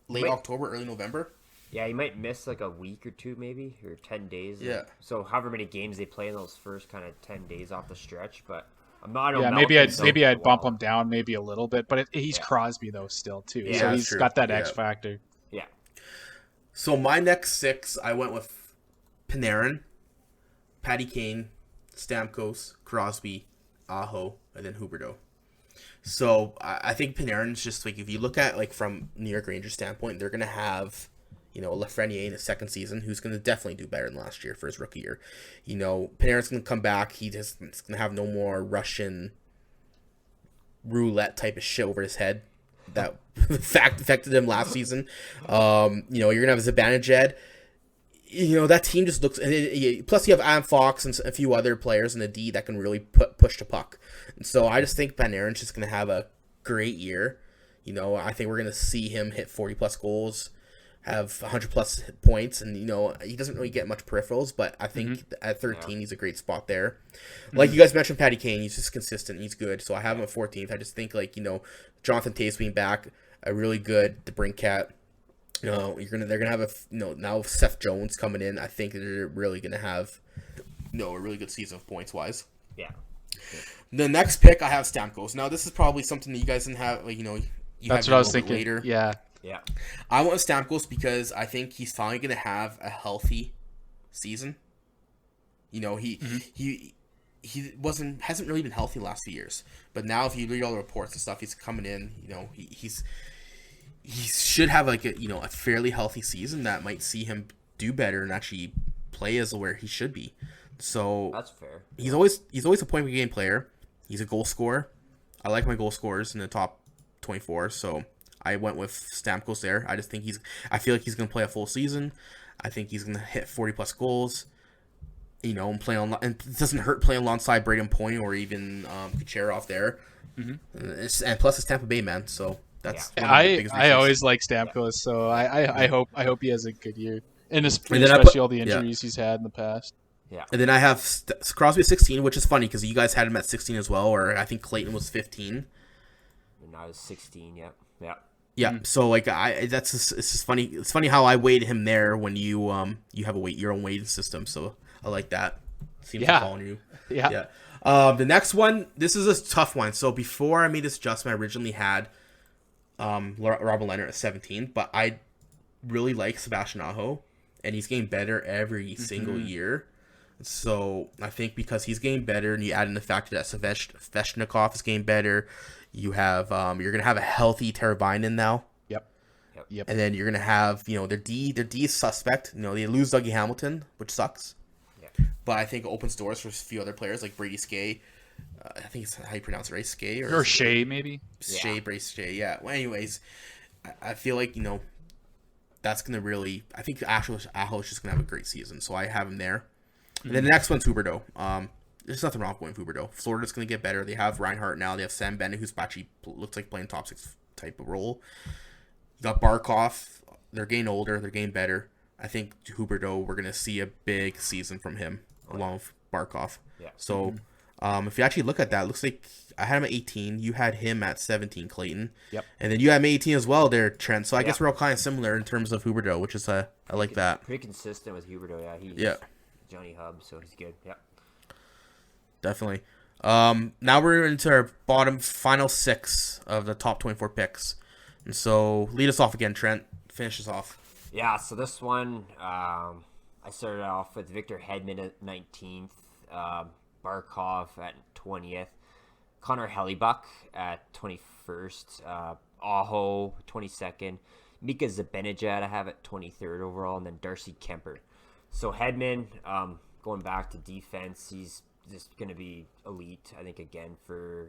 late October, early November. Yeah, he might miss like a week or two, maybe, or 10 days. Yeah. So however many games they play in those first kind of 10 days off the stretch, but I'm not. Yeah, maybe I'd bump him down maybe a little bit, but he's Crosby though still too, so he's got that X factor. Yeah. So my next 6, I went with Panarin, Patty Kane, Stamkos, Crosby, Aho, and then Huberdeau. So I think Panarin's just like, if you look at like from New York Rangers standpoint, they're gonna have Lafreniere in his second season, who's going to definitely do better than last year for his rookie year. Panarin's going to come back. He's going to have no more Russian roulette type of shit over his head that affected him last season. You're going to have Zibanejad. That team just looks... plus you have Adam Fox and a few other players in the D that can really push the puck. And so I just think Panarin's just going to have a great year. I think we're going to see him hit 40-plus goals, have 100-plus points, and, he doesn't really get much peripherals, but I think at 13, he's a great spot there. Like you guys mentioned, Patty Kane, he's just consistent, he's good, so I have him at 14th. I just think, like, Jonathan Toews being back, a really good DeBrincat. They're gonna have now Seth Jones coming in. I think they're really gonna have a really good season of points wise. Yeah. The next pick I have Stamkos. Now this is probably something that you guys didn't have. Like that's what I was thinking. Later. Yeah. I want Stamkos because I think he's finally gonna have a healthy season. He hasn't really been healthy the last few years, but now if you read all the reports and stuff, he's coming in. He should have like a fairly healthy season that might see him do better and actually play as where he should be. So that's fair. He's always a point per game player. He's a goal scorer. I like my goal scorers in the top 24, so I went with Stamkos there. I just think I feel like he's gonna play a full season. I think he's gonna hit 40+ goals. And play on, and it doesn't hurt playing alongside Braden Point or even Kucherov there. Mm-hmm. And plus it's Tampa Bay, man. So that's I always like Stamkos, so I hope he has a good year, and especially all the injuries he's had in the past. Yeah. And then I have Crosby at 16, which is funny because you guys had him at 16 as well, or I think Clayton was 15. And I was 16. Yep. Yeah. Yeah. So like it's just funny. It's funny how I weighed him there when you have your own weighting system. So I like that. Seems like calling you. Yeah. The next one, this is a tough one. So before I made this adjustment, I originally had Robin Leonard at 17, but I really like Sebastian Ajo, and he's getting better every single year. So I think because he's getting better, and you add in the fact that Svechnikov is getting better, you have you're gonna have a healthy Teravainen now. Yep. And then you're gonna have their D is suspect. They lose Dougie Hamilton, which sucks. Yeah. But I think it opens doors for a few other players like Brady Skay. I think it's how you pronounce it, right? Skay or Shea maybe. Brady Skay. Yeah. Well, anyways, I feel like that's gonna really. I think Aho is just gonna have a great season, so I have him there. And then the next one's Huberdeau. There's nothing wrong with Huberdeau. Florida's going to get better. They have Reinhardt now. They have Sam Bennett, who's actually looks like playing top 6 type of role. You got Barkov. They're getting older. They're getting better. I think Huberdeau, we're going to see a big season from him. along with Barkov. Yeah. So if you actually look at that, it looks like I had him at 18. You had him at 17, Clayton. Yep. And then you had him at 18 as well there, Trent. So I guess we're all kind of similar in terms of Huberdeau, which is I like that. Pretty consistent with Huberdeau. Yeah. He's Johnny Hub, so he's good. Yep. Definitely. Now we're into our final 6 of the top 24 picks. And so lead us off again, Trent. Finish us off. Yeah, so this one, I started off with Victor Hedman at 19th, Barkov at 20th, Connor Hellebuck at 21st, Aho 22nd, Mika Zibanejad I have at 23rd overall, and then Darcy Kemper. So Hedman, going back to defense, he's just going to be elite, I think, again for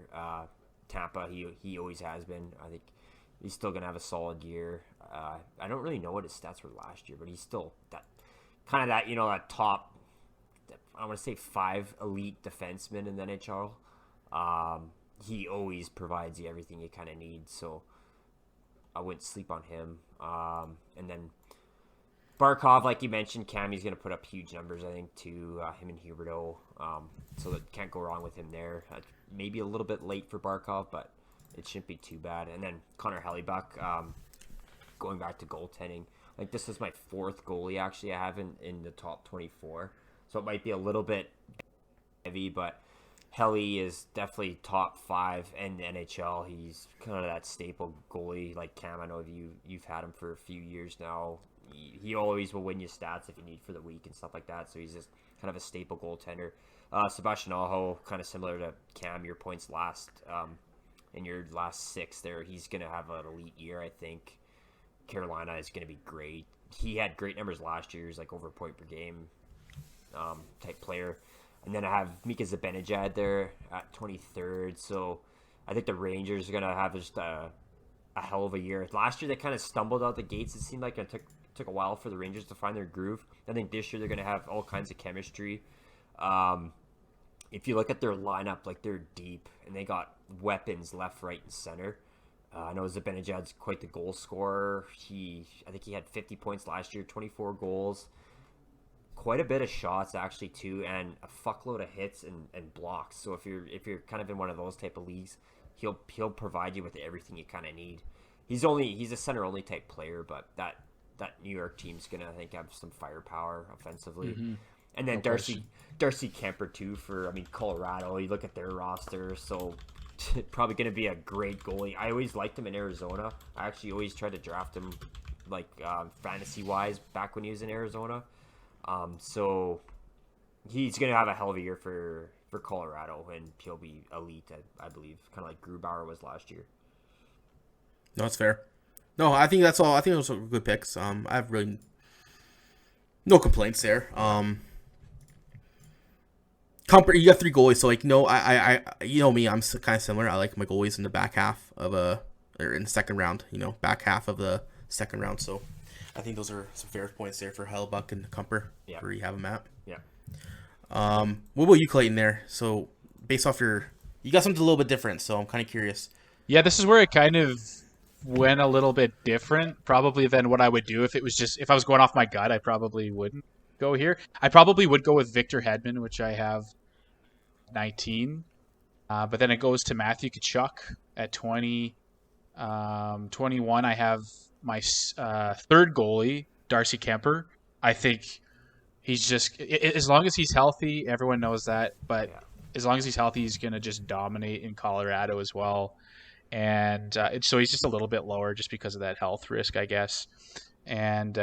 Tampa. He always has been. I think he's still going to have a solid year. I don't really know what his stats were last year, but he's still that top, I want to say 5 elite defensemen in the NHL. He always provides you everything you kind of need, so I wouldn't sleep on him. And then Barkov, like you mentioned, Cammy's going to put up huge numbers, I think, to him and Huberdeau. So that can't go wrong with him there. Maybe a little bit late for Barkov, but it shouldn't be too bad. And then Connor Hellebuck, going back to goaltending, like this is my 4th goalie actually I have in the top 24. So it might be a little bit heavy, but Helly is definitely top 5 in the NHL. He's kind of that staple goalie like Cam. I know you've had him for a few years now. He always will win you stats if you need for the week and stuff like that. So he's just kind of a staple goaltender. Sebastian Ajo, kind of similar to Cam, your points in your last 6 there. He's going to have an elite year, I think. Carolina is going to be great. He had great numbers last year. He's like over a point per game type player. And then I have Mika Zibanejad there at 23rd. So I think the Rangers are going to have just a hell of a year. Last year they kind of stumbled out the gates. It seemed like it took a while for the Rangers to find their groove. I think this year they're going to have all kinds of chemistry. If you look at their lineup, like they're deep and they got weapons left, right, and center. I know Zibanejad's quite the goal scorer. I think he had 50 points last year, 24 goals, quite a bit of shots actually too, and a fuckload of hits and blocks. So if you're kind of in one of those type of leagues, he'll provide you with everything you kind of need. He's a center only type player, but that New York team's gonna, I think, have some firepower offensively. Mm-hmm. And then Darcy Kemper too for Colorado. You look at their roster, so probably going to be a great goalie. I always liked him in Arizona. I actually always tried to draft him fantasy wise back when he was in Arizona. So he's going to have a hell of a year for Colorado, and he'll be elite, I believe, kind of like Grubauer was last year. No, that's fair. No, I think that's all. I think those are good picks. I have really no complaints there. You got 3 goalies, so I you know me, I'm kind of similar. I like my goalies in the back half of or in the second round, back half of the second round. So I think those are some fair points there for Hellebuck and Kumper, where you have them at. Yeah. What about you, Clayton? There, so based off you got something a little bit different. So I'm kind of curious. Yeah, this is where it kind of went a little bit different, probably than what I would do if I was going off my gut. I probably wouldn't go here. I probably would go with Victor Hedman, which I have 19, but then it goes to Matthew Kachuk at 20. 21, I have my 3rd goalie, Darcy Kemper. I think he's just, as long as he's healthy, everyone knows that, but as long as he's healthy, he's going to just dominate in Colorado as well. And so he's just a little bit lower just because of that health risk, I guess. And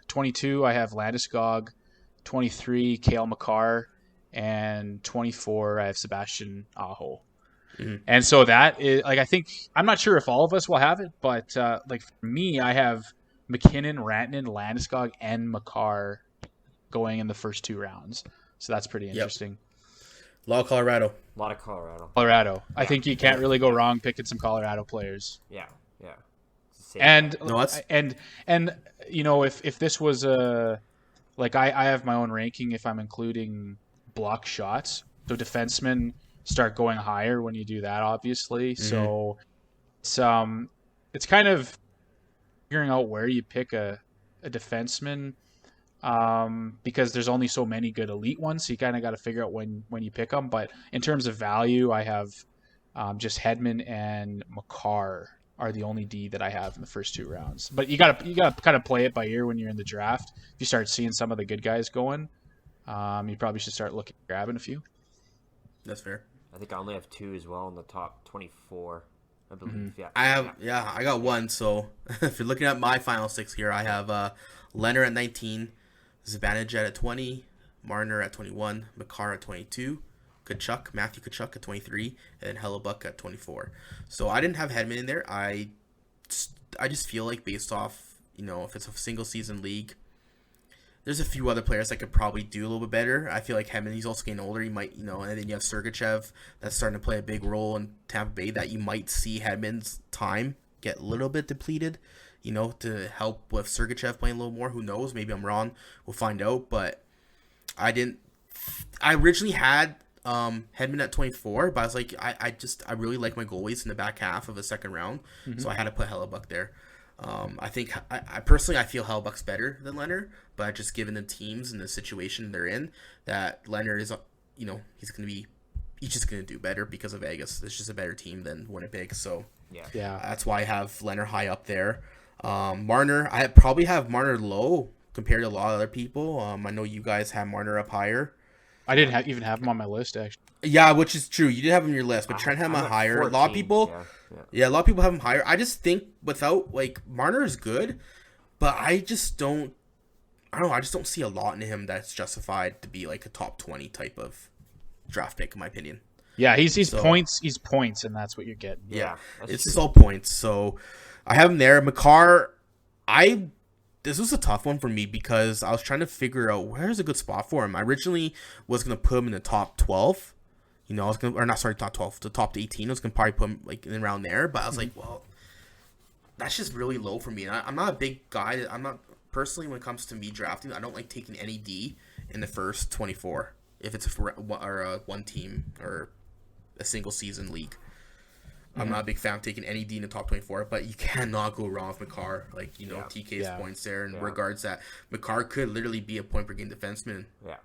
22, I have Landeskog. 23, Cale Makar. And 24, I have Sebastian Aho. Mm-hmm. And so that is, I think, I'm not sure if all of us will have it, but for me, I have McKinnon, Rantanen, Landeskog, and Makar going in the first 2 rounds. So that's pretty interesting. A lot of Colorado. Yeah. I think you can't really go wrong picking some Colorado players. Yeah. And if this was I have my own ranking if I'm including block shots. So defensemen start going higher when you do that, obviously. Mm-hmm. So it's kind of figuring out where you pick a defenseman. because there's only so many good elite ones. So you kind of got to figure out when you pick them. But in terms of value, I have just Hedman and Makar are the only D that I have in the first 2 rounds. But you gotta kind of play it by ear when you're in the draft. If you start seeing some of the good guys going, you probably should start looking grabbing a few. That's fair. I think I only have 2 as well in the top 24, I believe. Mm-hmm. Yeah. I got 1. So if you're looking at my final 6 here, I have Leonard at 19, Zibanejad at 20, Marner at 21, Makar at 22, Matthew Kachuk at 23, and Hellebuck at 24. So I didn't have Hedman in there. I just feel like based off, if it's a single season league, there's a few other players that could probably do a little bit better. I feel like Hedman, he's also getting older. He might, and then you have Sergachev that's starting to play a big role in Tampa Bay that you might see Hedman's time get a little bit depleted, to help with Sergachev playing a little more. Who knows? Maybe I'm wrong. We'll find out. But I originally had Hedman at 24, but I was like, I really like my goalies in the back half of the second round, so I had to put Hellebuck there. I think I personally feel Hellebuck's better than Leonard, but just given the teams and the situation they're in, that Leonard is, he's just gonna do better because of Vegas. It's just a better team than Winnipeg, so yeah, that's why I have Leonard high up there. Marner, I probably have Marner low compared to a lot of other people. I know you guys have Marner up higher. I didn't even have him on my list, actually. Yeah, which is true. You did have him on your list, but Trent had him higher. 14, a lot of people, a lot of people have him higher. I just think without, Marner is good, but I just don't see a lot in him that's justified to be a top 20 type of draft pick, in my opinion. Yeah, he's points, and that's what you're getting. Yeah, it's just all points. So I have him there. Makar, this was a tough one for me because I was trying to figure out where's a good spot for him. I originally was going to put him in the top 12. Top 12, the top 18. I was going to probably put him in around there, but I was like, well, that's just really low for me. And I'm not a big guy. I'm not, personally, when it comes to me drafting, I don't like taking any D in the first 24 if it's a one team or a single season league. I'm not a big fan of taking any D in the top 24, but you cannot go wrong with Makar. TK's points there in regards that Makar could literally be a point per game defenseman. Yeah.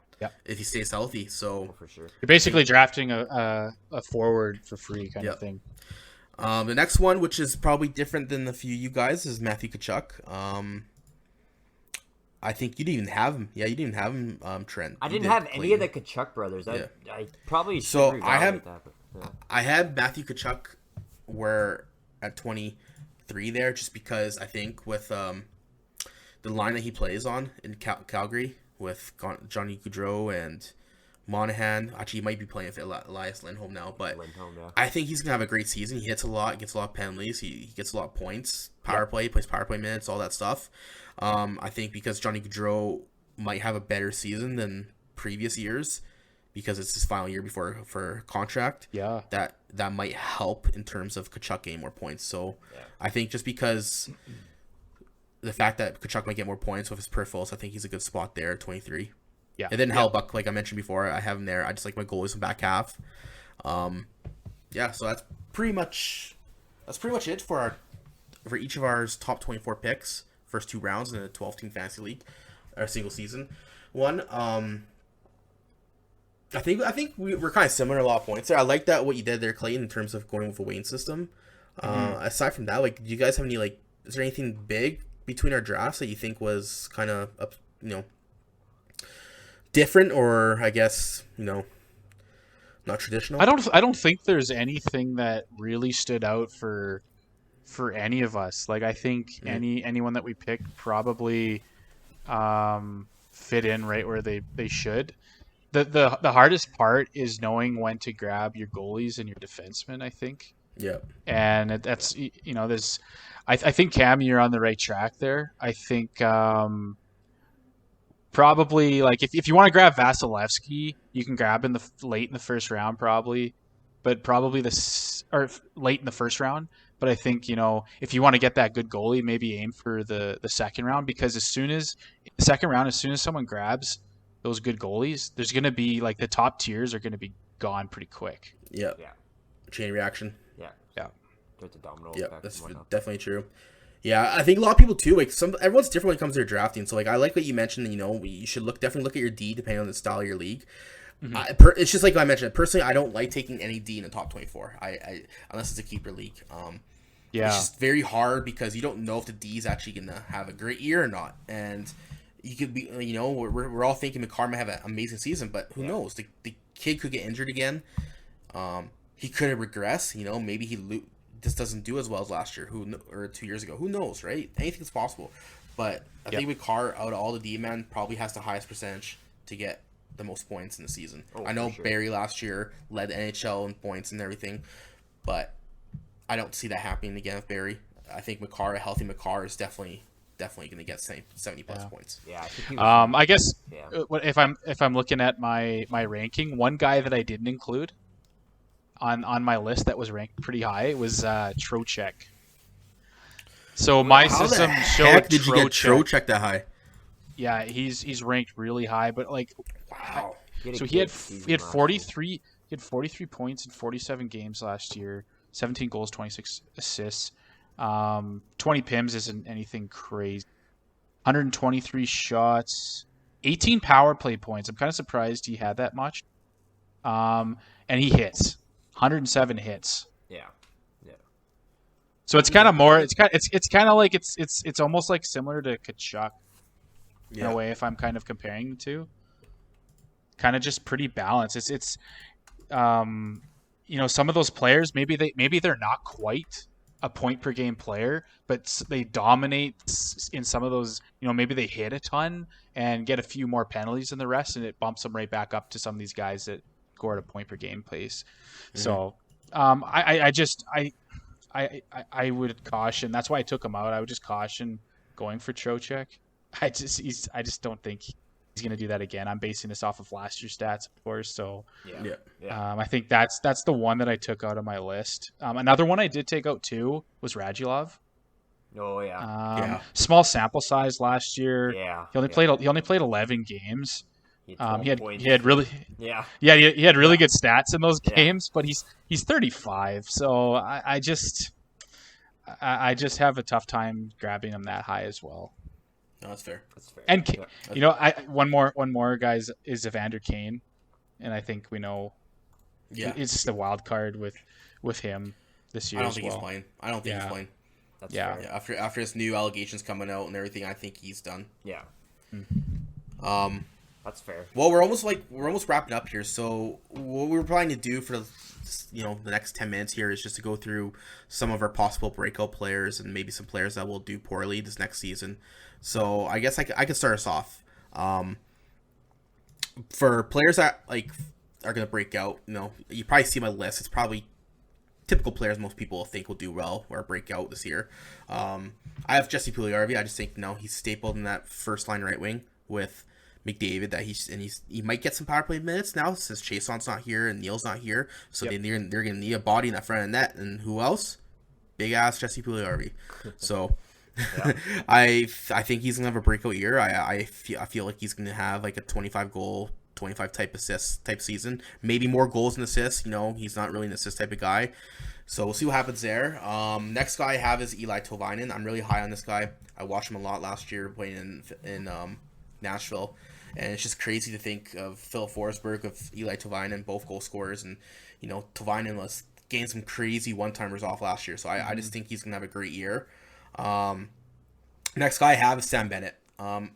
If he stays healthy. So for sure. You're basically drafting a forward for free kind of thing. The next one, which is probably different than the few you guys, is Matthew Kachuk. I think you didn't even have him. Yeah, you didn't have him, Trent. I didn't have any of the Kachuk brothers. I probably should have I that, but, I had Matthew Kachuk at 23 there, just because I think with the line that he plays on in Calgary with Johnny Gaudreau and Monahan. Actually, he might be playing with Elias Lindholm now, but I think he's going to have a great season. He hits a lot, gets a lot of penalties, he gets a lot of points, power play, he plays power play minutes, all that stuff. I think because Johnny Gaudreau might have a better season than previous years because it's his final year for contract. Yeah, that might help in terms of Kachuk getting more points. So I think just because the fact that Kachuk might get more points with his peripherals, I think he's a good spot there at 23. Yeah. And then Hellebuck, like I mentioned before, I have him there. I just like my goalies in back half. So that's pretty much it for each of our top 24 picks, first 2 rounds in the 12-team fantasy league, our single season one. I think we're kind of similar a lot of points there. I like that what you did there, Clayton, in terms of going with a weighting system. Aside from that, do you guys have any is there anything big between our drafts that you think was kind of different, or I guess not traditional? I don't think there's anything that really stood out for any of us. I think anyone that we picked probably fit in right where they should. The hardest part is knowing when to grab your goalies and your defensemen, I think. Yeah. And that's there's I think Cam, you're on the right track there. I think probably if you want to grab Vasilevskiy, you can grab in late in the first round probably, but probably late in the first round. But I think if you want to get that good goalie, maybe aim for the second round, because as soon as someone grabs those good goalies, there's going to be the top tiers are going to be gone pretty quick. Yeah. Chain reaction. Yeah. There's a domino effect. Yeah, that's definitely true. Yeah, I think a lot of people too. Like everyone's different when it comes to their drafting. So like I like what you mentioned. You know, you should definitely look at your D depending on the style of your league. It's just like I mentioned. Personally, I don't like taking any D in the top 24. I unless it's a keeper league. Yeah, it's just very hard because you don't know if the D is actually gonna have a great year or not. And you could be, you know, we're all thinking McCarr might have an amazing season, but who knows? The kid could get injured again. He could have regressed. You know, maybe he just doesn't do as well as last year, or 2 years ago. Who knows, right? Anything's possible. But I think McCarr, out of all the D-men, probably has the highest percentage to get the most points in the season. I know Barry last year led the NHL in points and everything, but I don't see that happening again with Barry. I think McCarr, a healthy McCarr, is definitely going to get 70 plus points. Yeah. I guess if I'm looking at my ranking, one guy that I didn't include on my list that was ranked pretty high was Trocheck. So my system showed. Did you get Trocheck that high? Yeah, he's ranked really high, but like, wow. So he had 43 points in 47 games last year, 17 goals, 26 assists, 20 PIMs isn't anything crazy, 123 shots, 18 power play points. I'm kind of surprised he had that much. And he hits 107 hits. Yeah. So it's kind of more. It's kind of like it's almost like similar to Kachuk. In a way, if I'm kind of comparing the two, kind of just pretty balanced. It's you know, some of those players maybe they're not quite a point per game player, but they dominate in some of those. You know, maybe they hit a ton and get a few more penalties than the rest, and it bumps them right back up to some of these guys that score at a point per game pace. Mm-hmm. So I would caution. That's why I took him out. I would just caution going for Trocheck. I just don't think he's going to do that again. I'm basing this off of last year's stats, of course. So I think that's the one that I took out of my list. Another one I did take out too was Radulov. Oh yeah. Small sample size last year. Yeah. He only played 11 games. He had really good stats in those games, but he's 35. So I just have a tough time grabbing him that high as well. No, that's fair. And you know, one more guys is Evander Kane, and I think we know. Yeah, it's just a wild card with him this year. I don't think he's playing. That's fair. Yeah. After his new allegations coming out and everything, I think he's done. Yeah. That's fair. Well, we're almost wrapping up here. So what we're planning to do for the next 10 minutes here is just to go through some of our possible breakout players and maybe some players that will do poorly this next season. So I guess I could start us off. For players that are going to break out, you probably see my list. It's probably typical players most people think will do well or break out this year. I have Jesse Puljujarvi. I just think he's stapled in that first line right wing with McDavid. He might get some power play minutes now since Chason's not here and Neil's not here. So they're going to need a body in that front of net. And who else? Big ass Jesse Puljujarvi. So. Yeah. I think he's gonna have a breakout year. I feel like he's gonna have like a 25 goal, 25 type assist type season. Maybe more goals and assists. He's not really an assist type of guy. So we'll see what happens there. Next guy I have is Eli Tovinen. I'm really high on this guy. I watched him a lot last year playing in Nashville, and it's just crazy to think of Phil Forsberg, of Eli Tovinen, both goal scorers, and Tovinen was getting some crazy one-timers off last year. So I just think he's gonna have a great year. Next guy I have is Sam Bennett. I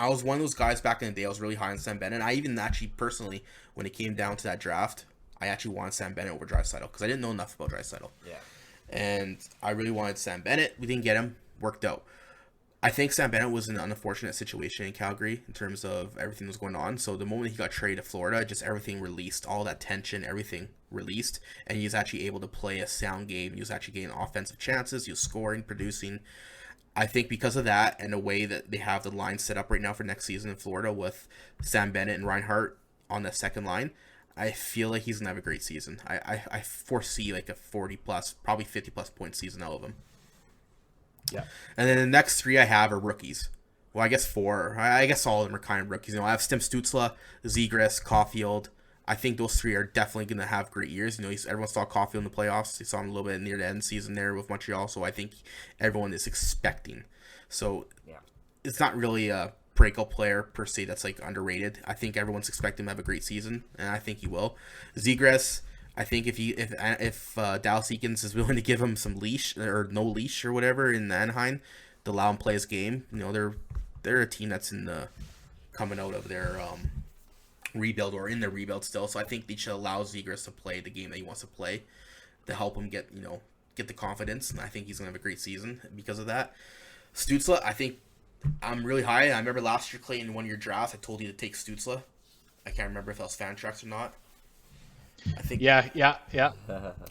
was one of those guys back in the day. I was really high on Sam Bennett. I even actually personally, when it came down to that draft, I actually wanted Sam Bennett over Draisaitl because I didn't know enough about Draisaitl. Yeah. And I really wanted Sam Bennett. We didn't get him. Worked out. I think Sam Bennett was in an unfortunate situation in Calgary in terms of everything that was going on. So the moment he got traded to Florida, just everything released, all that tension, everything released, and he was actually able to play a sound game. He was actually getting offensive chances. He was scoring, producing. I think because of that and the way that they have the line set up right now for next season in Florida with Sam Bennett and Reinhardt on the second line, I feel like he's going to have a great season. I foresee like a 40-plus, probably 50-plus point season out of him. Yeah. And then the next three I have are rookies. Well, I guess four. I guess all of them are kind of rookies. I have Stim Stützle, Zegras, Caulfield. I think those three are definitely going to have great years. Everyone saw Caulfield in the playoffs. They saw him a little bit near the end of the season there with Montreal. So I think everyone is expecting. So it's not really a breakout player per se that's like underrated. I think everyone's expecting him to have a great season, and I think he will. Regress, I think if Dallas Eakins is willing to give him some leash or no leash or whatever in Anaheim to allow him to play his game, they're a team that's coming out of their rebuild or in their rebuild still. So I think they should allow Zegras to play the game that he wants to play to help him get the confidence, and I think he's gonna have a great season because of that. Stützle, I think I'm really high. I remember last year, Clayton, in one of your drafts, I told you to take Stützle. I can't remember if that was Fantrax or not. I think. Yeah.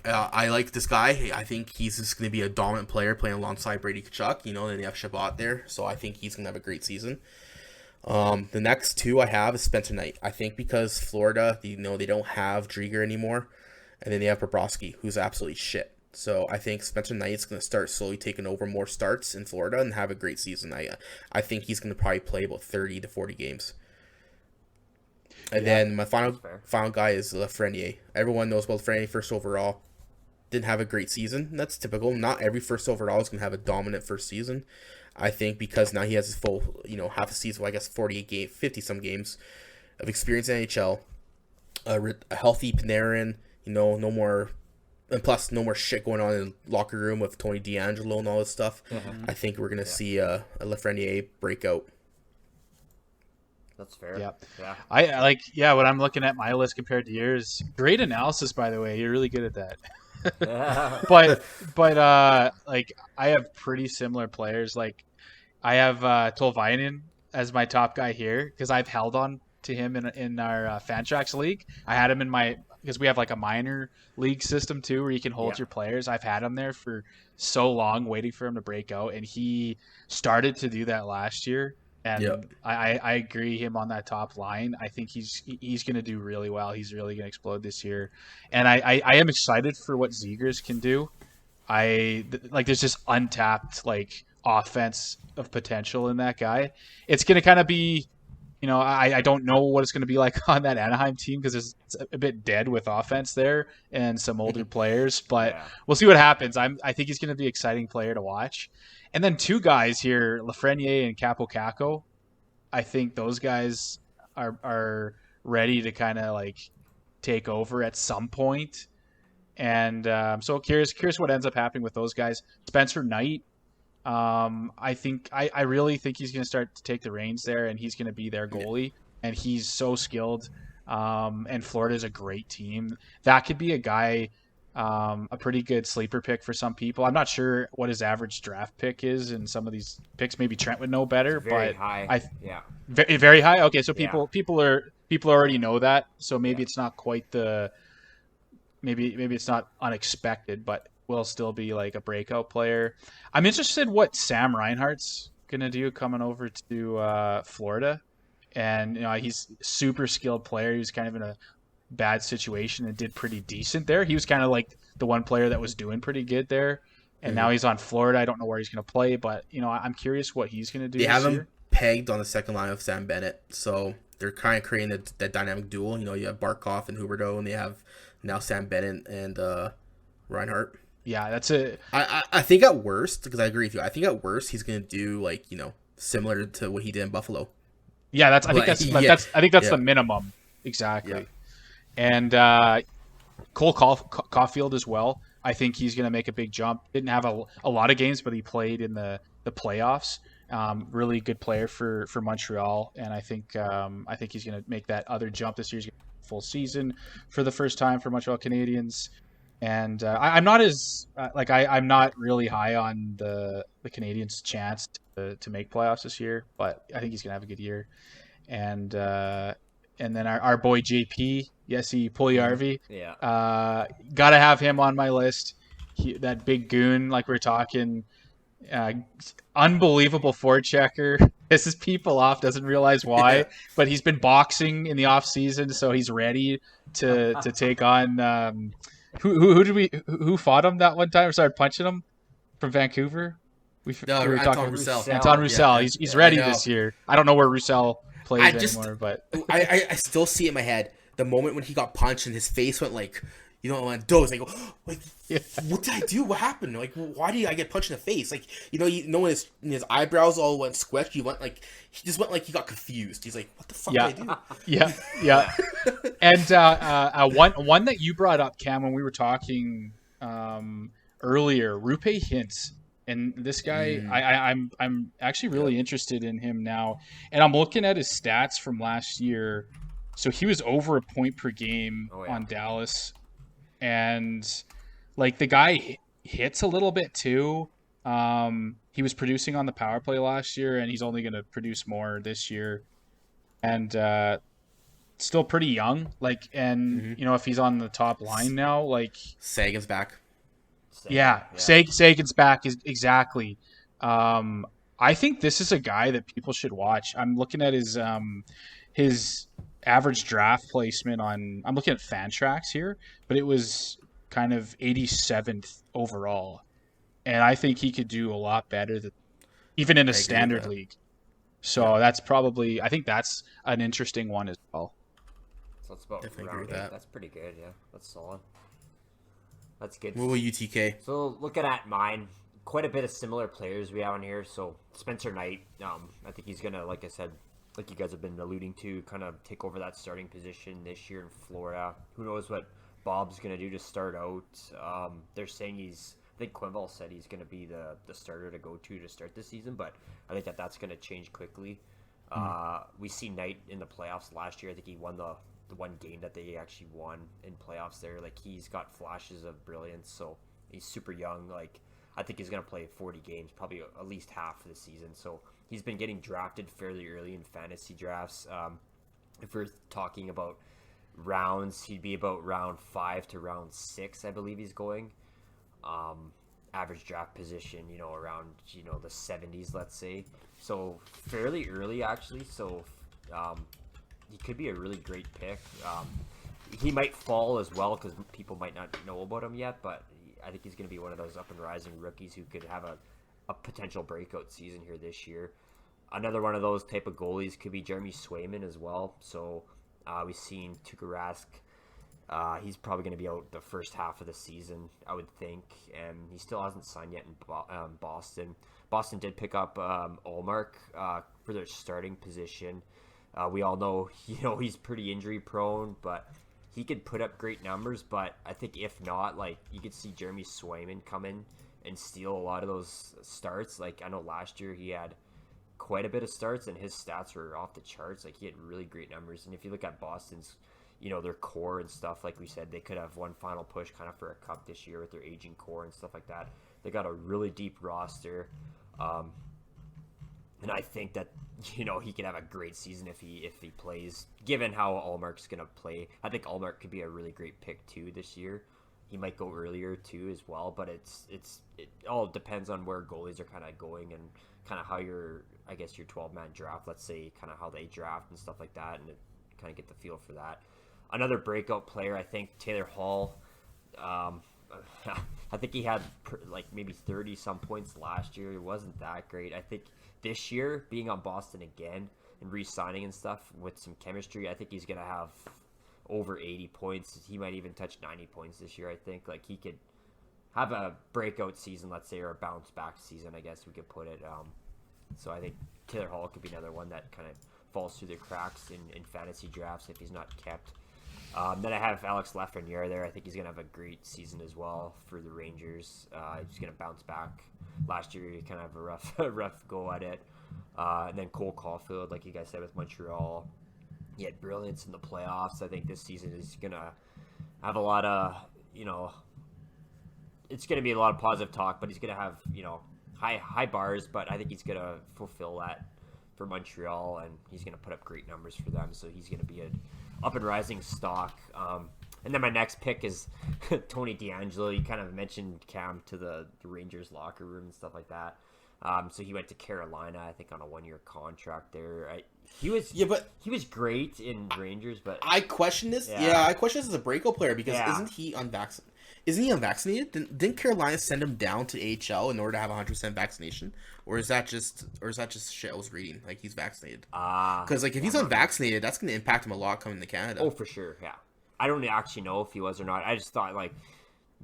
I like this guy. I think he's just going to be a dominant player playing alongside Brady Kachuk. Then they have Shabbat there, so I think he's going to have a great season. The next two I have is Spencer Knight. I think because Florida, they don't have Drieger anymore, and then they have Bobrovsky, who's absolutely shit. So I think Spencer Knight's going to start slowly taking over more starts in Florida and have a great season. I think he's going to probably play about 30 to 40 games. And then my final guy is Lafreniere. Everyone knows about Lafreniere, first overall. Didn't have a great season. That's typical. Not every first overall is going to have a dominant first season. I think because now he has his full, half a season, 50-some games of experience in NHL. A healthy Panarin, no more... And plus, no more shit going on in the locker room with Tony DeAngelo and all this stuff. I think we're going to see a Lafreniere breakout. That's fair. Yeah. When I'm looking at my list compared to yours, great analysis, by the way. You're really good at that. but I have pretty similar players. Like, I have Tovinen as my top guy here because I've held on to him in our Fantrax league. I had him because we have like a minor league system too where you can hold your players. I've had him there for so long waiting for him to break out, and he started to do that last year. And I agree him on that top line. I think he's going to do really well. He's really going to explode this year. And I am excited for what Zegras can do. There's just untapped offense of potential in that guy. It's going to kind of be, I don't know what it's going to be like on that Anaheim team because it's a bit dead with offense there and some older players, but we'll see what happens. I think he's going to be an exciting player to watch. And then two guys here, Lafreniere and Capo Caco. I think those guys are ready to kind of take over at some point. And so curious what ends up happening with those guys. Spencer Knight. I really think he's going to start to take the reins there, and he's going to be their goalie, and he's so skilled. And Florida's a great team. That could be a guy, a pretty good sleeper pick for some people. I'm not sure what his average draft pick is in some of these picks. Maybe Trent would know better, very but high. Very, very high. Okay, so people already know that. So maybe it's not quite maybe it's not unexpected, but will still be a breakout player. I'm interested what Sam Reinhardt's gonna do coming over to Florida, and he's a super skilled player. He was kind of in a bad situation and did pretty decent there. He was kind of like the one player that was doing pretty good there, and now he's on Florida. I don't know where he's gonna play, but I'm curious what he's gonna do. They have this him year. Pegged on the second line of Sam Bennett, so they're kind of creating that dynamic duel. You have Barkov and Huberdeau, and they have now Sam Bennett and Reinhardt. Yeah, that's it. I think at worst, because I agree with you, I think at worst he's gonna do similar to what he did in Buffalo. Yeah, I think that's the minimum. Exactly. Yeah. And Cole Caulfield as well. I think he's gonna make a big jump. Didn't have a lot of games, but he played in the playoffs. Really good player for Montreal, and I think he's gonna make that other jump this year. He's gonna have a full season for the first time for Montreal Canadiens. And I'm not I'm not really high on the Canadiens' chance to make playoffs this year, but I think he's gonna have a good year. And then our boy JP, Jesse Puljujärvi, gotta have him on my list. That big goon, like we're talking, unbelievable forechecker. Pisses people off, doesn't realize why, but he's been boxing in the off season, so he's ready to take on. Who fought him that one time or started punching him from Vancouver? We were talking Roussel. Anton Roussel. He's ready this year. I don't know where Roussel plays anymore, but I still see it in my head. the moment when he got punched and his face went like, you know, like doze. Like, like what did I do? What happened? Like, why did I get punched in the face? Like, when his eyebrows all went squished, he just went like he got confused. He's like, what the fuck did I do? Yeah. And one that you brought up, Cam, when we were talking earlier, Rupe Hintz. And this guy, I'm actually really interested in him now. And I'm looking at his stats from last year. So he was over a point per game on Dallas. And like the guy hits a little bit too. He was producing on the power play last year, and he's only going to produce more this year. And still pretty young. Like, and if he's on the top line now, like Sagan's back. Sagan's back is exactly. I think this is a guy that people should watch. I'm looking at his average draft placement I'm looking at Fantrax here, but it was kind of 87th overall, and I think he could do a lot better than even in a standard league. So I think that's an interesting one as well. So it's about round 8. That's pretty good. Yeah, that's solid. That's good. What will you, TK? So looking at mine, quite a bit of similar players we have on here. So Spencer Knight, I think he's gonna, like I said, like you guys have been alluding to, kind of take over that starting position this year in Florida. Who knows what Bob's gonna do to start out? They're saying I think Quinville said he's gonna be the starter to go to start this season, but I think that's gonna change quickly. We see Knight in the playoffs last year. I think he won the one game that they actually won in playoffs there. Like, he's got flashes of brilliance, so he's super young. Like, I think he's going to play 40 games, probably at least half of the season. So he's been getting drafted fairly early in fantasy drafts. If we're talking about rounds, he'd be about round 5 to round 6, I believe he's going. Average draft position, around, the 70s, let's say. So fairly early, actually. So, he could be a really great pick. He might fall as well because people might not know about him yet, but I think he's going to be one of those up and rising rookies who could have a potential breakout season here this year. Another one of those type of goalies could be Jeremy Swayman as well. So we've seen Tuukka Rask. He's probably going to be out the first half of the season, I would think, and he still hasn't signed yet in Boston. Boston did pick up Ullmark for their starting position. We all know, he's pretty injury prone, but he could put up great numbers. But I think if not, like, you could see Jeremy Swayman come in and steal a lot of those starts. Like, I know last year he had quite a bit of starts, and his stats were off the charts. Like, he had really great numbers. And if you look at Boston's, their core and stuff, like we said, they could have one final push kind of for a cup this year with their aging core and stuff like that. They got a really deep roster. And I think that, he could have a great season if he plays, given how Ullmark's going to play. I think Ullmark could be a really great pick, too, this year. He might go earlier, too, as well. But it all depends on where goalies are kind of going and kind of how your 12-man draft, let's say, kind of how they draft and stuff like that, and kind of get the feel for that. Another breakout player, I think, Taylor Hall. I think he had like maybe 30-some points last year. It wasn't that great. I think this year, being on Boston again and re-signing and stuff with some chemistry, I think he's going to have over 80 points. He might even touch 90 points this year, I think. Like, he could have a breakout season, let's say, or a bounce-back season, I guess we could put it. So I think Taylor Hall could be another one that kind of falls through the cracks in fantasy drafts if he's not kept. Then I have Alex Lafreniere there. I think he's going to have a great season as well for the Rangers. He's going to bounce back. Last year, he kind of had a rough go at it. And then Cole Caulfield, like you guys said, with Montreal. He had brilliance in the playoffs. I think this season is going to have a lot of, it's going to be a lot of positive talk, but he's going to have, high bars, but I think he's going to fulfill that for Montreal, and he's going to put up great numbers for them. So he's going to be an up and rising stock. And then my next pick is Tony DeAngelo. You kind of mentioned Cam to the Rangers locker room and stuff like that. So he went to Carolina, I think, on a 1-year contract there. He was great in Rangers, but I question this. Yeah, I question this as a breakout player because isn't he unvaccinated? Isn't he unvaccinated? Didn't Carolina send him down to AHL in order to have 100% vaccination, or is that just shit I was reading? Like he's vaccinated. Because like if he's unvaccinated, that's going to impact him a lot coming to Canada. Oh, for sure. Yeah, I don't actually know if he was or not. I just thought like,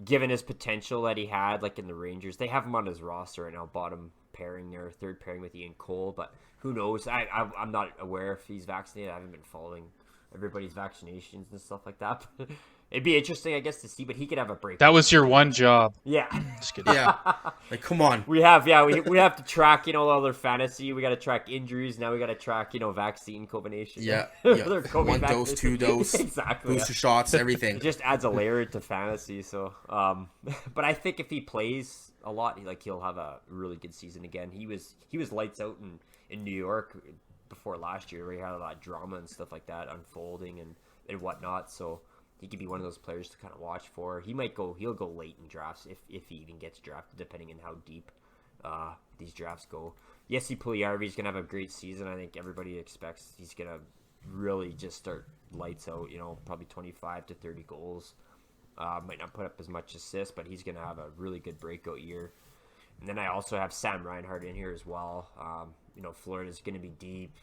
given his potential that he had, like in the Rangers, they have him on his roster right now, bottom pairing or third pairing with Ian Cole, but who knows? I'm not aware if he's vaccinated. I haven't been following everybody's vaccinations and stuff like that. It'd be interesting, I guess, to see, but he could have a break. That was your one job. Yeah. Just kidding. Yeah. Like, come on. We have to track, all their fantasy. We got to track injuries. Now we got to track, vaccine combination. Yeah. One dose, 2 dose, exactly. Booster shots, everything. It just adds a layer to fantasy. So, but I think if he plays a lot, he'll have a really good season again. He was lights out in New York before last year, where he had a lot of drama and stuff like that unfolding and whatnot. So he could be one of those players to kind of watch for. He'll go late in drafts if he even gets drafted, depending on how deep these drafts go. Jesse Puljujarvi's gonna have a great season. I think everybody expects he's gonna really just start lights out. Probably 25 to 30 goals. Might not put up as much assists, but he's gonna have a really good breakout year. And then I also have Sam Reinhardt in here as well. Florida's gonna be deep.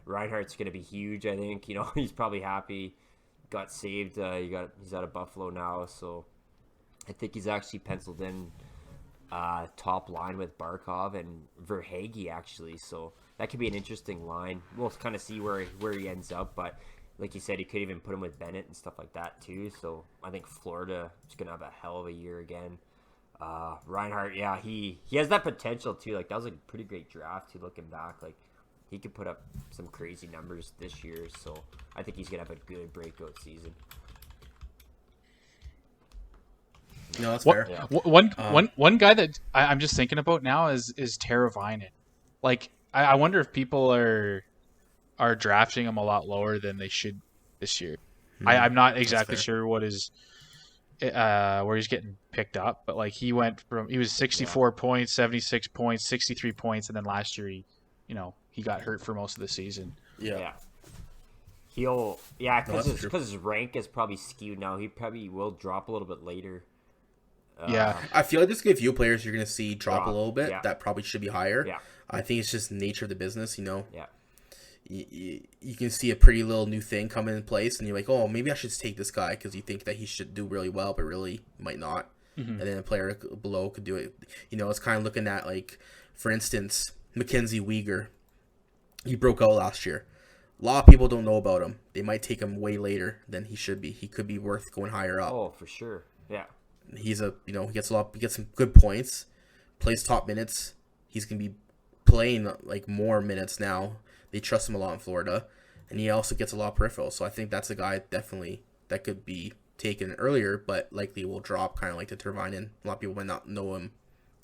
Reinhardt's gonna be huge. I think he's probably happy. Got saved. He's out of Buffalo now, so I think he's actually penciled in top line with Barkov and Verhaeghe actually. So that could be an interesting line. We'll kind of see where he ends up, but like you said, he could even put him with Bennett and stuff like that too. So I think Florida is gonna have a hell of a year again. Reinhardt, yeah, he has that potential too. Like that was a pretty great draft too. Looking back, like he could put up some crazy numbers this year. So I think he's gonna have a good breakout season. No, that's fair. Yeah. One guy that I'm just thinking about now is Tavares. Like I wonder if people are drafting him a lot lower than they should this year. I'm not exactly sure what is where he's getting picked up, but like he was 64 points, 76 points, 63 points, and then last year he got hurt for most of the season. Yeah. Because his rank is probably skewed now. He probably will drop a little bit later. I feel like there's going to be a few players you're going to see drop a little bit that probably should be higher. Yeah. I think it's just the nature of the business, Yeah. You can see a pretty little new thing come in place, and you're like, oh, maybe I should take this guy because you think that he should do really well, but really might not. Mm-hmm. And then a player below could do it. It's kind of looking at, like, for instance, Mackenzie Weegar. He broke out last year. A lot of people don't know about him. They might take him way later than he should be. He could be worth going higher up. Oh, for sure. Yeah. He's he gets some good points, plays top minutes. He's going to be playing like more minutes now. They trust him a lot in Florida, and he also gets a lot of peripheral. So I think that's a guy definitely that could be taken earlier, but likely will drop, kind of like the Tavares. A lot of people might not know him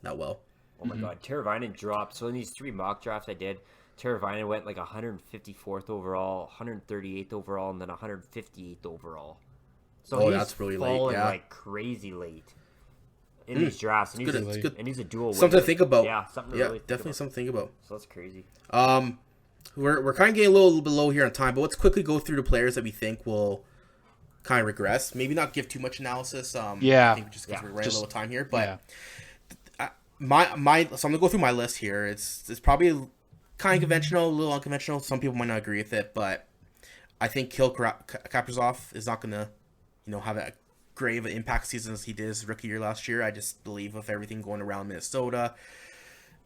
that well. Oh my God, Tavares dropped. So in these 3 mock drafts I did, Tavares went like 154th overall, 138th overall, and then 158th overall. So that's really late. Yeah, like crazy late in these drafts. And he's a dual winner. Something to think about. Yeah, something to really definitely something to think about. So that's crazy. We're kind of getting a little bit low here on time, but let's quickly go through the players that we think will kind of regress. Maybe not give too much analysis. I think just because we're running a little time here, but so I'm gonna go through my list here. It's probably kind of conventional, a little unconventional. Some people might not agree with it, but I think Kirill Kaprizov is not gonna, have a great of an impact season as he did his rookie year last year. I just believe with everything going around Minnesota,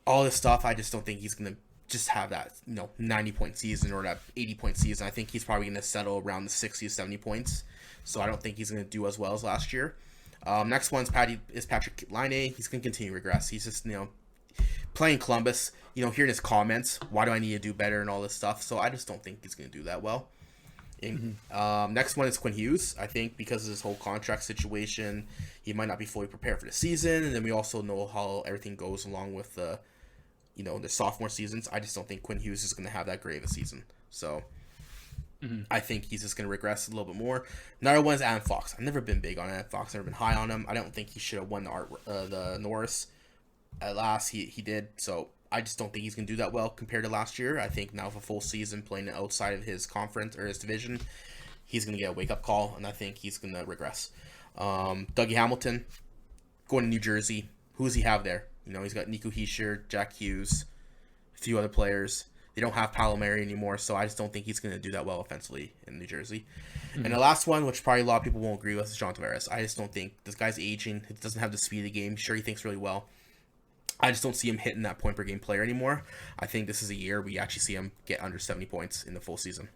all this stuff, I just don't think he's gonna just have that 90-point season or that 80-point season. I think he's probably gonna settle around the 60 to 70 points. So I don't think he's gonna do as well as last year. Next one's Patrick Laine. He's gonna continue to regress. He's just playing Columbus. Hearing his comments, why do I need to do better and all this stuff. So I just don't think he's gonna do that well. Next one is Quinn Hughes. I think because of this whole contract situation, he might not be fully prepared for the season, and then we also know how everything goes along with the sophomore seasons. I just don't think Quinn Hughes is going to have that great of a season. So I think he's just going to regress a little bit more. Another one is Adam Fox. I've never been big on Adam Fox. Never been high on him. I don't think he should have won the Norris. At last, he did. So I just don't think he's going to do that well compared to last year. I think now with a full season playing outside of his conference or his division, he's going to get a wake-up call, and I think he's going to regress. Dougie Hamilton, going to New Jersey. Who does he have there? He's got Nico Hischier, Jack Hughes, a few other players. They don't have Palomari anymore, so I just don't think he's going to do that well offensively in New Jersey. Mm-hmm. And the last one, which probably a lot of people won't agree with, is John Tavares. I just don't think this guy's aging. He doesn't have the speed of the game. Sure, he thinks really well. I just don't see him hitting that point-per-game player anymore. I think this is a year we actually see him get under 70 points in the full season.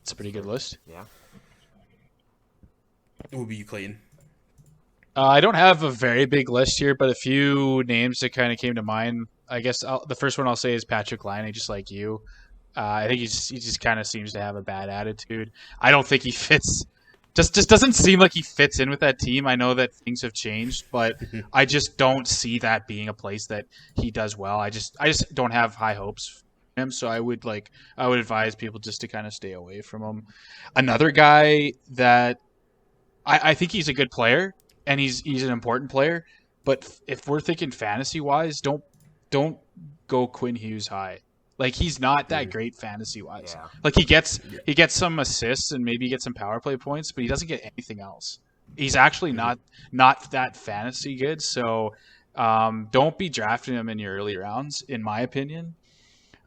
It's a pretty good list. Yeah. Who would be you, Clayton? I don't have a very big list here, but a few names that kind of came to mind. I guess the first one I'll say is Patrick Laine, just like you. I think he just kind of seems to have a bad attitude. I don't think he fits. Just doesn't seem like he fits in with that team. I know that things have changed, but I just don't see that being a place that he does well. I just don't have high hopes for him, so I would advise people just to kind of stay away from him. Another guy that I think he's a good player and he's an important player, but if we're thinking fantasy wise, don't go Quinn Hughes high. Like, he's not that great fantasy-wise. Yeah. Like, he gets some assists and maybe gets some power play points, but he doesn't get anything else. He's actually not that fantasy good, so don't be drafting him in your early rounds, in my opinion.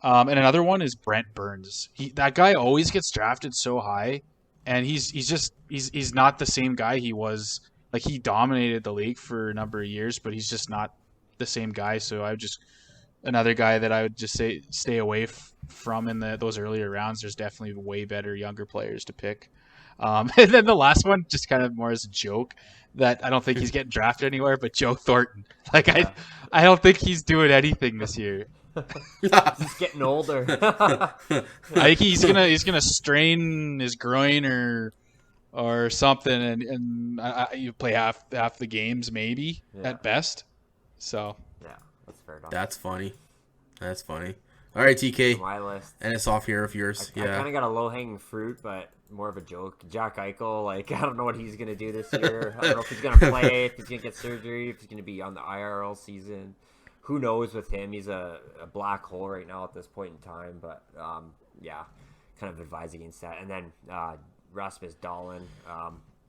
And another one is Brent Burns. That guy always gets drafted so high, and he's not the same guy he was. Like, he dominated the league for a number of years, but he's just not the same guy, so another guy that I would just say stay away from in those earlier rounds. There's definitely way better younger players to pick. And then the last one, just kind of more as a joke, that I don't think he's getting drafted anywhere, but Joe Thornton. Like, I don't think he's doing anything this year. He's getting older. I think he's gonna strain his groin or something, and you play half the games maybe at best. So. That's fair enough. That's funny. All right, TK. My list. And it's off here of yours. I kind of got a low-hanging fruit, but more of a joke. Jack Eichel, I don't know what he's going to do this year. I don't know if he's going to play, if he's going to get surgery, if he's going to be on the IR all season. Who knows with him? He's a black hole right now at this point in time, but kind of advise against that. And then Rasmus Dahlin,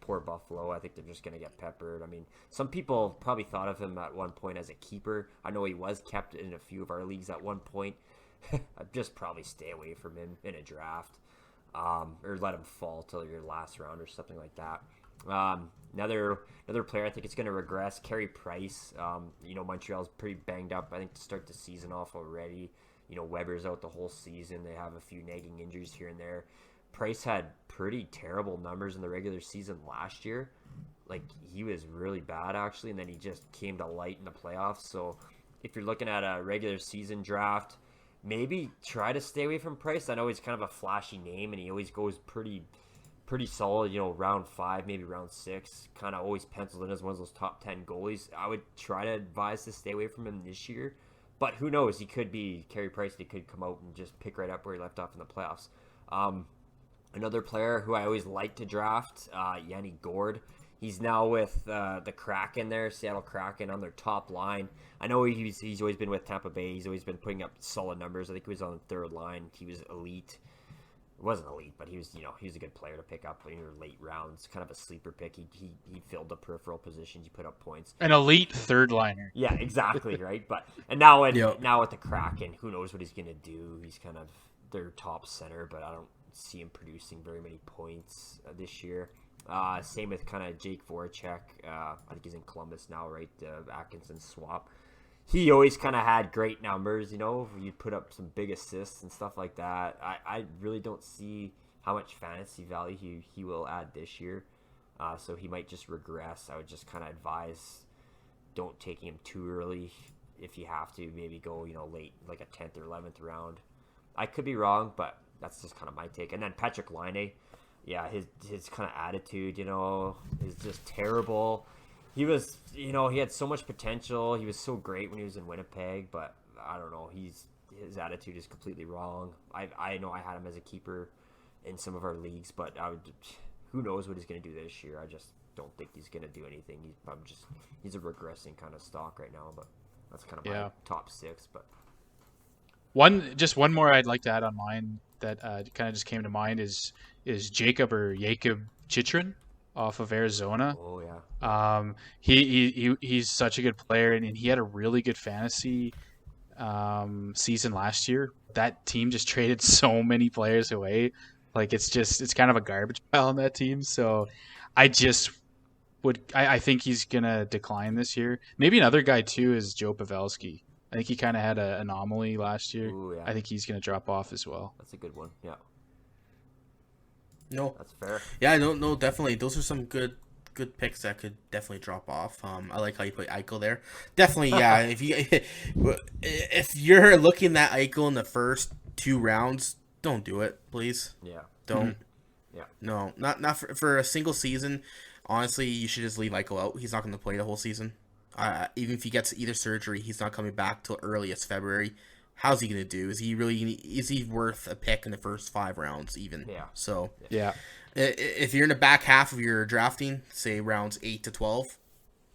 poor Buffalo. I think they're just going to get peppered. I mean, some people probably thought of him at one point as a keeper. I know he was kept in a few of our leagues at one point. I'd just probably stay away from him in a draft, or let him fall till your last round or something like that. Another player I think is going to regress, Carey Price. Montreal's pretty banged up, I think, to start the season off already. Weber's out the whole season. They have a few nagging injuries here and there. Price had pretty terrible numbers in the regular season last year. Like, he was really bad, actually, and then he just came to light in the playoffs. So if you're looking at a regular season draft, maybe try to stay away from Price. I know he's kind of a flashy name, and he always goes pretty solid, round 5, maybe round 6, kind of always penciled in as one of those top 10 goalies. I would try to advise to stay away from him this year. But who knows? He could be Carey Price. He could come out and just pick right up where he left off in the playoffs. Another player who I always like to draft, Yenni Gourd. He's now with the Kraken there, Seattle Kraken, on their top line. I know he's always been with Tampa Bay. He's always been putting up solid numbers. I think he was on the third line. He was elite. It wasn't elite, but he was a good player to pick up in your late rounds. Kind of a sleeper pick. He filled the peripheral positions. He put up points. An elite third liner. Yeah, exactly, right. Now with the Kraken, who knows what he's gonna do? He's kind of their top center, but I don't see him producing very many points this year. Same with kind of Jake Voracek. I think he's in Columbus now, right? The Atkinson swap. He always kind of had great numbers, you'd put up some big assists and stuff like that. I really don't see how much fantasy value he will add this year. So he might just regress. I would just kind of advise don't take him too early. If you have to, maybe go, late, like a 10th or 11th round. I could be wrong, but that's just kind of my take. And then Patrick Laine, his kind of attitude, is just terrible. He was, he had so much potential. He was so great when he was in Winnipeg, but I don't know. His attitude is completely wrong. I know I had him as a keeper in some of our leagues, but who knows what he's going to do this year. I just don't think he's going to do anything. He's a regressing kind of stock right now, but that's kind of my top 6. But one more I'd like to add on mine that kind of just came to mind is Jacob Chitrin off of Arizona. Oh yeah. He's such a good player, and he had a really good fantasy season last year. That team just traded so many players away. Like it's kind of a garbage pile on that team. So I think he's gonna decline this year. Maybe another guy too is Joe Pavelski. I think he kind of had an anomaly last year. Ooh, yeah. I think he's gonna drop off as well. That's a good one. Yeah. No, That's fair. yeah, no, definitely. Those are some good picks that could definitely drop off. I like how you put Eichel there. Definitely, yeah. If you're looking at Eichel in the first 2 rounds, don't do it, please. Yeah. Don't. Yeah. No, not for a single season. Honestly, you should just leave Eichel out. He's not going to play the whole season. Even if he gets either surgery, he's not coming back till earliest February. How's he going to do? Is he worth a pick in the first 5 rounds even? Yeah. So Yeah. If you're in the back half of your drafting, say rounds 8 to 12,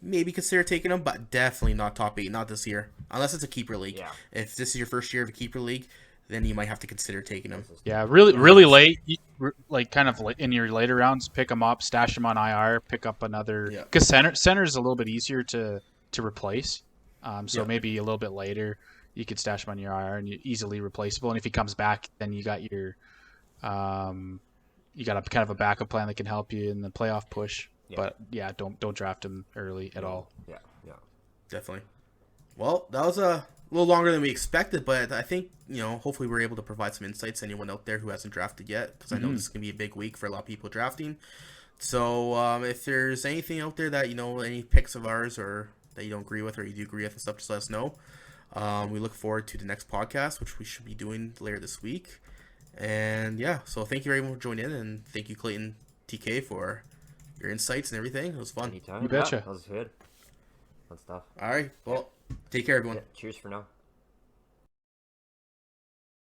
maybe consider taking him, but definitely not top 8, not this year, unless it's a keeper league. Yeah. If this is your first year of a keeper league, then you might have to consider taking him. Yeah, really late, like kind of in your later rounds, pick him up, stash him on IR, pick up another. Because center is a little bit easier to replace. So maybe a little bit later, you could stash him on your IR and you're easily replaceable. And if he comes back, then you got your, you got a kind of a backup plan that can help you in the playoff push. Yeah. But yeah, don't draft him early at all. Yeah, definitely. Well, that was a little longer than we expected, but I think, hopefully we're able to provide some insights to anyone out there who hasn't drafted yet, because I know this is going to be a big week for a lot of people drafting. So if there's anything out there that, any picks of ours or that you don't agree with or you do agree with and stuff, just let us know. We look forward to the next podcast, which we should be doing later this week. And yeah, so thank you everyone for joining in, and thank you Clayton TK for your insights and everything. It was fun. Anytime. You betcha. That was good. Fun stuff. All right. Well, take care everyone. Cheers for now.